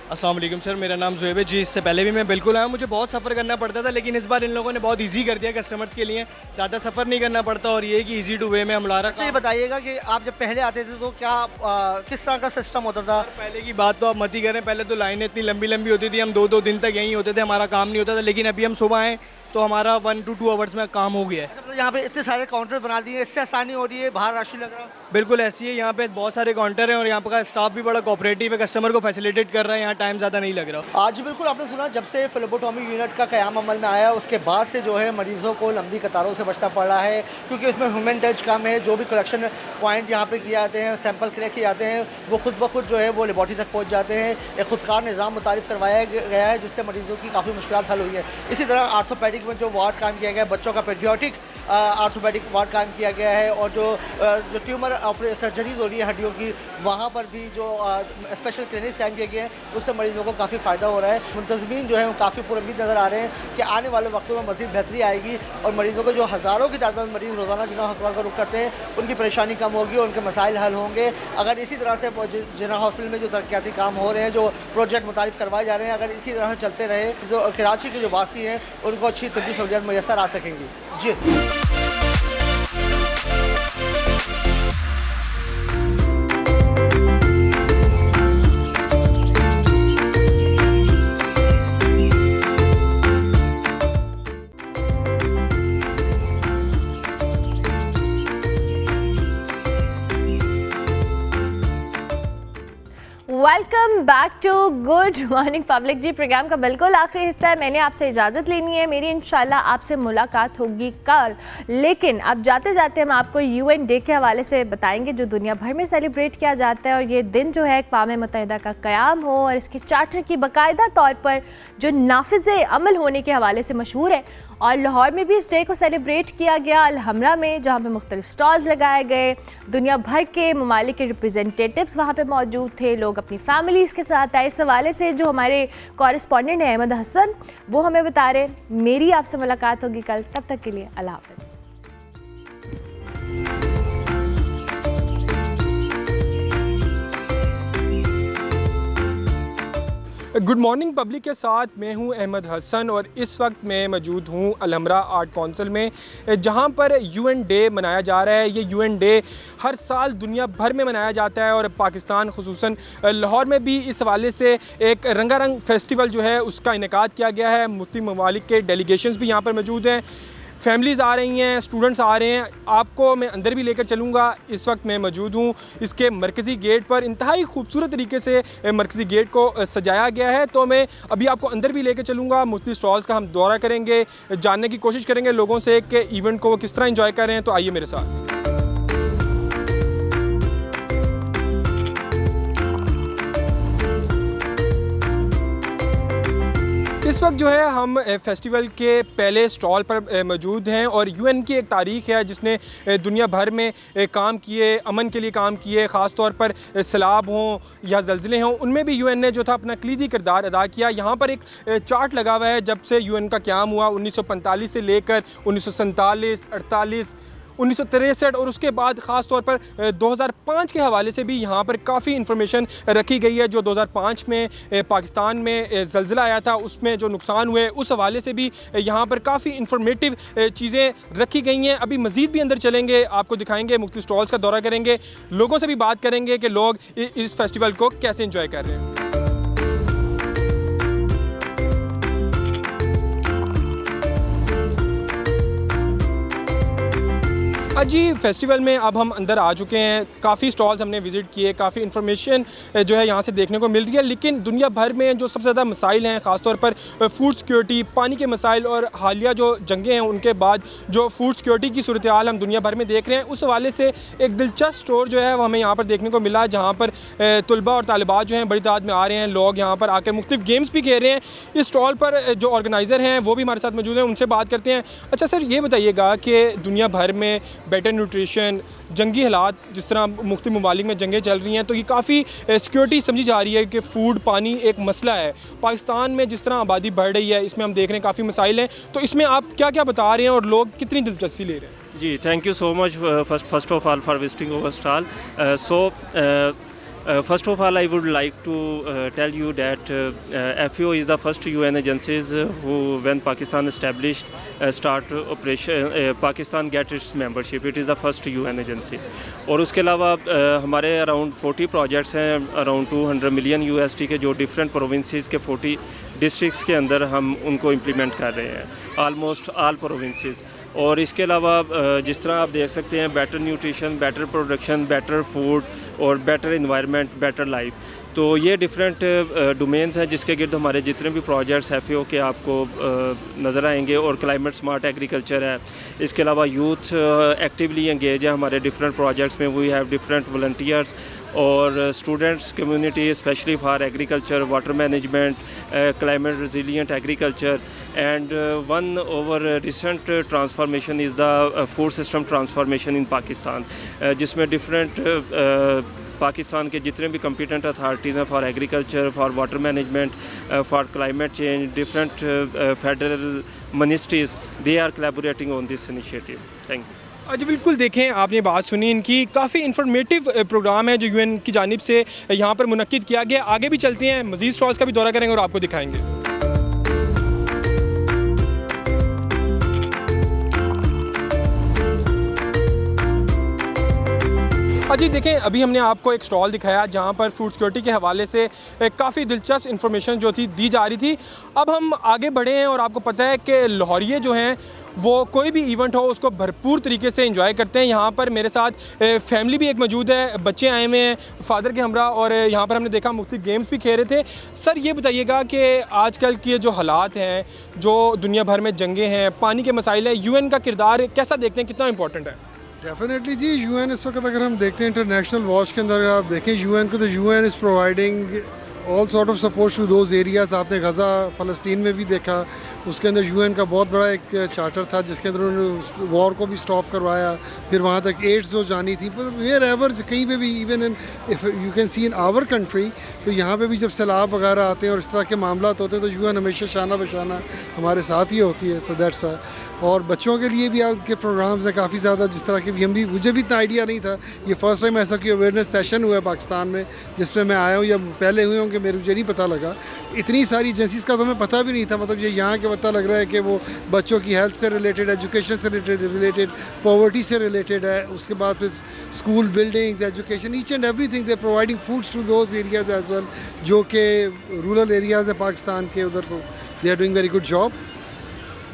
अस्सलाम वालेकुम सर, मेरा नाम ज़ुएब है जी। इससे पहले भी मैं बिल्कुल आया, मुझे बहुत सफ़र करना पड़ता था, लेकिन इस बार इन लोगों ने बहुत इजी कर दिया कस्टमर्स के लिए, ज़्यादा सफ़र नहीं करना पड़ता और ये कि इजी टू वे में हम ला रहा। अच्छा, ये बताइएगा कि आप जब पहले आते थे तो क्या किस तरह का सिस्टम होता था? पहले की बात तो आप मत ही करें, पहले तो लाइनें इतनी लंबी लंबी होती थी, हम 2-2 दिन तक यहीं होते थे, हमारा काम नहीं होता था। लेकिन अभी हम सुबह आएँ तो हमारा 1 to 2 आवर्स में काम हो गया है। अच्छा, यहाँ पे इतने सारे काउंटर बना दिए, इससे आसानी हो रही है, बाहर राशि लग रहा है? बिल्कुल ऐसी है, यहाँ पे बहुत सारे काउंटर हैं और यहाँ का स्टाफ भी बड़ा कोऑपरेटिव है, कस्टमर को फैसिलिटेट कर रहा है, यहाँ टाइम ज़्यादा नहीं लग रहा। आज बिल्कुल आपने सुना, जब से फ्लेबोटॉमी यूनिट का क़याम अमल में आया उसके बाद से जो है मरीज़ों को लंबी कतारों से बचना पड़ रहा है, क्योंकि इसमें ह्यूमन टच कम है। जो भी कलेक्शन पॉइंट यहाँ पे किए जाते हैं, सैंपल कलेक्ट किए जाते हैं, वो खुद ब खुद जो है वो लेबॉर्ट्री तक पहुँच जाते हैं। एक खुदकार निज़ाम मुतारिफ़ करवाया गया है जिससे मरीज़ों की काफ़ी मुश्किलात हल हुई है। इसी तरह आर्थोपेडिक में जो वार्ड काम किया गया है, बच्चों का पेडियाट्रिक आर्थोपेडिक वार्ड कायम किया गया है, और जो ट्यूमर सर्जरीज हो रही है हड्डियों की, वहाँ पर भी जो स्पेशल क्लिनिक्स कायम किए गए हैं उससे मरीज़ों को काफ़ी फ़ायदा हो रहा है। मुंतज़मीन जो है वो काफ़ी पुरउम्मीद नज़र आ रहे हैं कि आने वाले वक्तों में मज़ीद बेहतरी आएगी और मरीज़ों को जो हज़ारों की तादाद मरीज़ रोज़ाना जिना हस्पताल का रुख करते हैं उनकी परेशानी कम होगी, उनके मसाइल हल होंगे। अगर इसी तरह से जिना हॉस्पिटल में जो तरक्याती काम हो रहे हैं, जो प्रोजेक्ट मुतारिफ़ करवाए जा रहे हैं, अगर इसी तरह से चलते रहे, जो कराची के जो वासी हैं उनको अच्छी तबी सहूलियत मैसर आ सकेंगी। जी welcome back to good morning public. जी, प्रोग्राम का बिल्कुल आखिरी हिस्सा है, मैंने आपसे इजाज़त लेनी है। मेरी इंशाल्लाह आपसे मुलाकात होगी कल, लेकिन अब जाते जाते हम आपको UN डे के हवाले से बताएंगे जो दुनिया भर में सेलिब्रेट किया जाता है। और ये दिन जो है अक़वाम मुत्तहिदा का क़याम हो और इसके चार्टर की बाकायदा तौर पर जो नाफिज़ अमल होने के हवाले से मशहूर है। और लाहौर में भी इस डे को सेलिब्रेट किया गया, अल-हमरा में, जहाँ पे मुख्तलिफ स्टॉल्स लगाए गए। दुनिया भर के ममालिक के रिप्रेजेंटेटिव्स वहाँ पे मौजूद थे, लोग अपनी फैमिलीज़ के साथ आए। इस हवाले से जो हमारे कॉरेस्पॉन्डेंट हैं अहमद हसन, वो हमें बता रहे। मेरी आपसे मुलाकात होगी कल, तब तक के लिए अल्लाह हाफ़िज़। गुड मॉर्निंग पब्लिक के साथ मैं हूं अहमद हसन और इस वक्त मैं मौजूद हूं अल-हमरा आर्ट काउंसिल में, जहां पर UN डे मनाया जा रहा है। ये UN डे हर साल दुनिया भर में मनाया जाता है और पाकिस्तान खुसूसन लाहौर में भी इस हवाले से एक रंगारंग फेस्टिवल जो है उसका इनेकाद किया गया है। मुख्तलिफ ममालिक के डेलीगेशंस भी यहाँ पर मौजूद हैं, फैमिलीज़ आ रही हैं, स्टूडेंट्स आ रहे हैं। आपको मैं अंदर भी लेकर चलूँगा। इस वक्त मैं मौजूद हूँ इसके मरकज़ी गेट पर। इंतहाई खूबसूरत तरीके से मरकज़ी गेट को सजाया गया है, तो मैं अभी आपको अंदर भी लेकर चलूँगा। मुख्तलिफ स्टॉल्स का हम दौरा करेंगे, जानने की कोशिश करेंगे लोगों से कि इवेंट को वो किस तरह इंजॉय कर रहे हैं। तो आइए मेरे साथ। इस वक्त जो है हम फेस्टिवल के पहले स्टॉल पर मौजूद हैं और यूएन की एक तारीख है जिसने दुनिया भर में काम किए, अमन के लिए काम किए, ख़ास तौर पर सैलाब हों या ज़लज़ले हों, उनमें भी यूएन ने जो था अपना कलीदी किरदार अदा किया। यहाँ पर एक चार्ट लगा हुआ है जब से यूएन का क़याम हुआ 1945 से लेकर 1947, 48, 1963 और उसके बाद ख़ास तौर पर 2005 के हवाले से भी यहाँ पर काफ़ी इन्फॉर्मेशन रखी गई है। जो 2005 में पाकिस्तान में ज़लज़ला आया था उसमें जो नुकसान हुए उस हवाले से भी यहाँ पर काफ़ी इन्फॉर्मेटिव चीज़ें रखी गई हैं। अभी मज़ीद भी अंदर चलेंगे, आपको दिखाएंगे, मुख्तलिफ स्टॉल्स का दौरा करेंगे, लोगों से भी बात करेंगे कि लोग इस फेस्टिवल को कैसे इंजॉय कर रहे हैं। जी फेस्टिवल में अब हम अंदर आ चुके हैं, काफ़ी स्टॉल्स हमने विज़िट किए, काफ़ी इन्फॉर्मेशन जो है यहाँ से देखने को मिल रही है। लेकिन दुनिया भर में जो सबसे ज़्यादा मसाइल हैं, ख़ास तौर पर फूड सिक्योरिटी, पानी के मसाइल और हालिया जो जंगें हैं उनके बाद जो फूड सिक्योरिटी की सूरत हाल हम दुनिया भर में देख रहे हैं, उस हवाले से एक दिलचस्प स्टोर जो है वो हमें यहाँ पर देखने को मिला, जहाँ पर तलबा और तालिबात जो हैं बड़ी तादाद में आ रहे हैं, लोग यहाँ पर आकर मुख्तलिफ गेम्स भी खेल रहे हैं। इस स्टॉल पर जो ऑर्गेनाइज़र हैं वो भी हमारे साथ मौजूद हैं, उनसे बात करते हैं। अच्छा सर, ये बताइएगा कि दुनिया भर में बेटर न्यूट्रिशन, जंगी हालात, जिस तरह मुख्तलिफ ममालिक में जंगें चल रही हैं, तो ये काफ़ी सिक्योरिटी समझी जा रही है कि फ़ूड, पानी एक मसला है। पाकिस्तान में जिस तरह आबादी बढ़ रही है, इसमें हम देख रहे हैं काफ़ी मसाइल हैं, तो इसमें आप क्या क्या बता रहे हैं और लोग कितनी दिलचस्पी ले रहे हैं? जी, thank you so much first of all for visiting our stall. First of all, I would like to tell you that FAO is the first UN agencies who, when Pakistan established, start operation. Pakistan get its membership. It is the first UN agency. और उसके अलावा हमारे around 40 projects हैं, around 200 million USD के, जो different provinces के 40 districts के अंदर हम उनको इम्प्लीमेंट कर रहे हैं, आलमोस्ट ऑल प्रोविंसेस। और इसके अलावा जिस तरह आप देख सकते हैं, better nutrition, better production, better food और बेटर इन्वायरमेंट, बेटर लाइफ, तो ये डिफरेंट डोमेन्स हैं जिसके गिर्द हमारे जितने भी प्रोजेक्ट्स FAO के आपको नज़र आएंगे। और क्लाइमेट स्मार्ट एग्रीकल्चर है। इसके अलावा यूथ एक्टिवली एंगेज है हमारे डिफरेंट प्रोजेक्ट्स में। वी हैव डिफरेंट वॉलंटियर्स और students community specially for agriculture, water management, climate resilient agriculture. And one over recent transformation is the food system transformation in Pakistan, जिसमें different Pakistan के जितने भी competent authorities हैं for agriculture, for water management, for climate change, different federal ministries, they are collaborating on this initiative. Thank you. जी बिल्कुल, देखें आपने बात सुनी इनकी, काफ़ी इन्फॉर्मेटिव प्रोग्राम है जो UN की जानिब से यहाँ पर मुनक्किद किया गया। आगे भी चलते हैं, मज़ीद स्टॉल्स का भी दौरा करेंगे और आपको दिखाएंगे। जी देखें, अभी हमने आपको एक स्टॉल दिखाया जहाँ पर फूड सिक्योरिटी के हवाले से काफ़ी दिलचस्प इन्फॉर्मेशन जो थी दी जा रही थी। अब हम आगे बढ़े हैं और आपको पता है कि लाहौरिये जो हैं वो कोई भी इवेंट हो उसको भरपूर तरीके से एंजॉय करते हैं। यहाँ पर मेरे साथ फैमिली भी एक मौजूद है, बच्चे आए हुए हैं फादर के हमरा, और यहाँ पर हमने देखा मुख्तलिफ गेम्स भी खेल रहे थे। सर ये बताइएगा कि आजकल के जो हालात हैं, जो दुनिया भर में जंगें हैं, पानी के मसाइल हैं, UN का किरदार कैसा देखते हैं, कितना इंपॉर्टेंट है? डेफिनेटली जी, UN इस वक्त अगर हम देखते हैं इंटरनेशनल वॉच के अंदर, अगर आप देखें UN को, तो UN is providing all sort of support to those areas. आपने गज़ा फ़लस्तीन में भी देखा, उसके अंदर UN का बहुत बड़ा एक चार्टर था जिसके अंदर उन्होंने वॉर को भी स्टॉप करवाया। फिर वहाँ तक एड्स जो जानी थी, पर वेयर एवर कहीं पे भी, even in if you can see in our country, तो यहाँ पे भी जब सैलाब वगैरह आते हैं और इस तरह के मामला होते हैं तो UN हमेशा शाना बशाना हमारे साथ ही होती है। So that's why. और बच्चों के लिए भी आपके प्रोग्राम्स हैं काफ़ी ज़्यादा, जिस तरह के भी मुझे भी इतना आइडिया नहीं था। ये फ़र्स्ट टाइम ऐसा कोई अवेयरनेस सेशन हुआ है पाकिस्तान में जिसमें मैं आया हूँ, या पहले हुए होंगे मुझे नहीं पता लगा। इतनी सारी एजेंसीज़ का तो हमें पता भी नहीं था। मतलब ये यहाँ के पता लग रहा है कि वो बच्चों की हेल्थ से रिलेटेड, एजुकेशन से रिलेटेड, पॉवर्टी से रिलेटेड है। उसके बाद फिर school buildings, education, each and everything they providing foods to those areas as well, जो कि रूरल एरियाज़ हैं पाकिस्तान के, उधर तो they are doing very good job.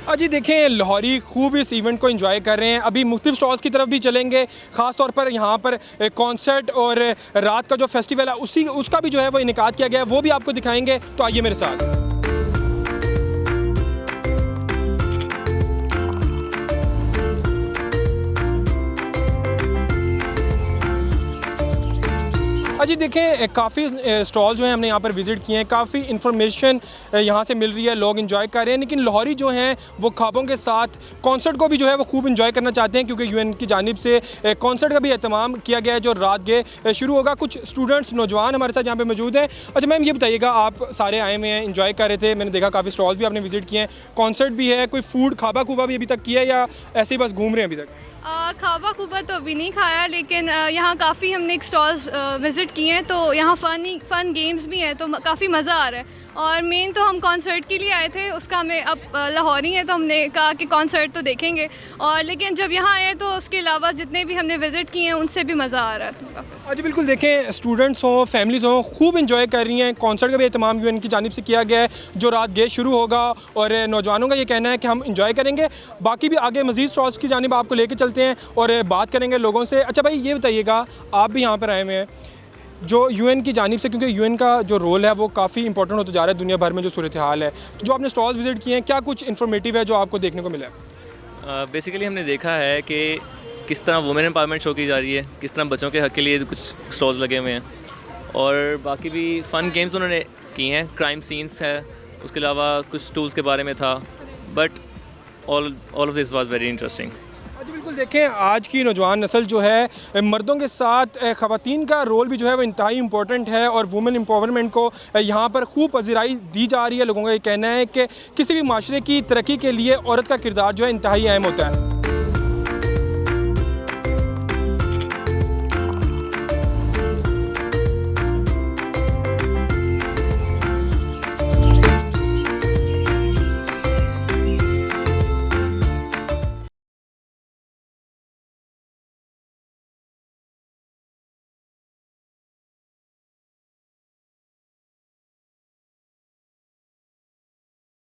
जी देखें, लाहौरी खूब इस इवेंट को एंजॉय कर रहे हैं। अभी मुख्तलिफ स्टॉल्स की तरफ भी चलेंगे, ख़ास तौर पर यहाँ पर कॉन्सर्ट और रात का जो फेस्टिवल है उसका भी जो है वो इनेकाद किया गया है, वो भी आपको दिखाएंगे। तो आइए मेरे साथ। अजी देखें काफ़ी स्टॉल जो हैं हमने यहाँ पर विज़िट किए हैं, काफ़ी इन्फॉर्मेशन यहाँ से मिल रही है, लोग इन्जॉय कर रहे हैं, लेकिन लाहौरी जो हैं वो ख्वाबों के साथ कॉन्सर्ट को भी जो है वो खूब इन्जॉय करना चाहते हैं, क्योंकि यूएन की जानिब से कॉन्सर्ट का भी एहतमाम किया गया है जो रात के शुरू होगा। कुछ स्टूडेंट्स नौजवान हमारे साथ यहाँ पे मौजूद हैं। अच्छा मैम ये बताइएगा, आप सारे आए हुए हैं, इन्जॉय कर रहे थे, मैंने देखा काफ़ी स्टॉल्स भी आपने विज़िट किए हैं, कॉन्सर्ट भी है, कोई फूड खाबा खूबा भी अभी तक किया है या ऐसे ही बस घूम रहे हैं अभी तक? खाबा खूबा तो अभी नहीं खाया, लेकिन यहाँ काफ़ी हमने स्टॉल्स विज़िट किए हैं, तो यहाँ फ़न गेम्स भी हैं, तो काफ़ी मज़ा आ रहा है। और मेन तो हम कॉन्सर्ट के लिए आए थे, उसका हमें अब लाहौरी है तो हमने कहा कि कॉन्सर्ट तो देखेंगे, और लेकिन जब यहाँ आए तो उसके अलावा जितने भी हमने विज़िट किए हैं उनसे भी मज़ा आ रहा है। जी बिल्कुल, देखें स्टूडेंट्स हों, फैमिलीज़ हों, खूब इंजॉय कर रही हैं। कॉन्सर्ट का भी एहतमाम यूएन की जानिब से किया गया है जो रात गेट शुरू होगा, और नौजवानों का ये कहना है कि हम इंजॉय करेंगे। बाकी भी आगे मज़ीद स्टॉल्स की जानिब आपको लेके चलते हैं और बात करेंगे लोगों से। अच्छा भाई ये बताइएगा, आप भी यहाँ पर आए हुए हैं, जो यूएन की जानिब से, क्योंकि यूएन का जो रोल है वो काफ़ी इंपॉर्टेंट होता जा रहा है दुनिया भर में जो सूरत हाल है, जो आपने स्टॉल्स विज़िट किए हैं, क्या कुछ इन्फॉर्मेटिव है जो आपको देखने को मिला है? बेसिकली हमने देखा है कि किस तरह वुमेन एम्पावरमेंट शो की जा रही है, किस तरह बच्चों के हक़ के लिए कुछ स्टॉल्स लगे हुए हैं, और बाकी भी फ़न गेम्स उन्होंने किए हैं, क्राइम सीन्स है, उसके अलावा कुछ टूल्स के बारे में था, but all of this was very interesting. बिल्कुल, देखें आज की नौजवान नस्ल जो है मर्दों के साथ ख़वातीन का रोल भी जो है वो इंतहाई इंपॉर्टेंट है, और वुमेन एम्पावरमेंट को यहाँ पर खूब पजीराई दी जा रही है। लोगों का ये कहना है कि किसी भी माशरे की तरक्की के लिए औरत का किरदार जो है इंतहाई अहम होता है।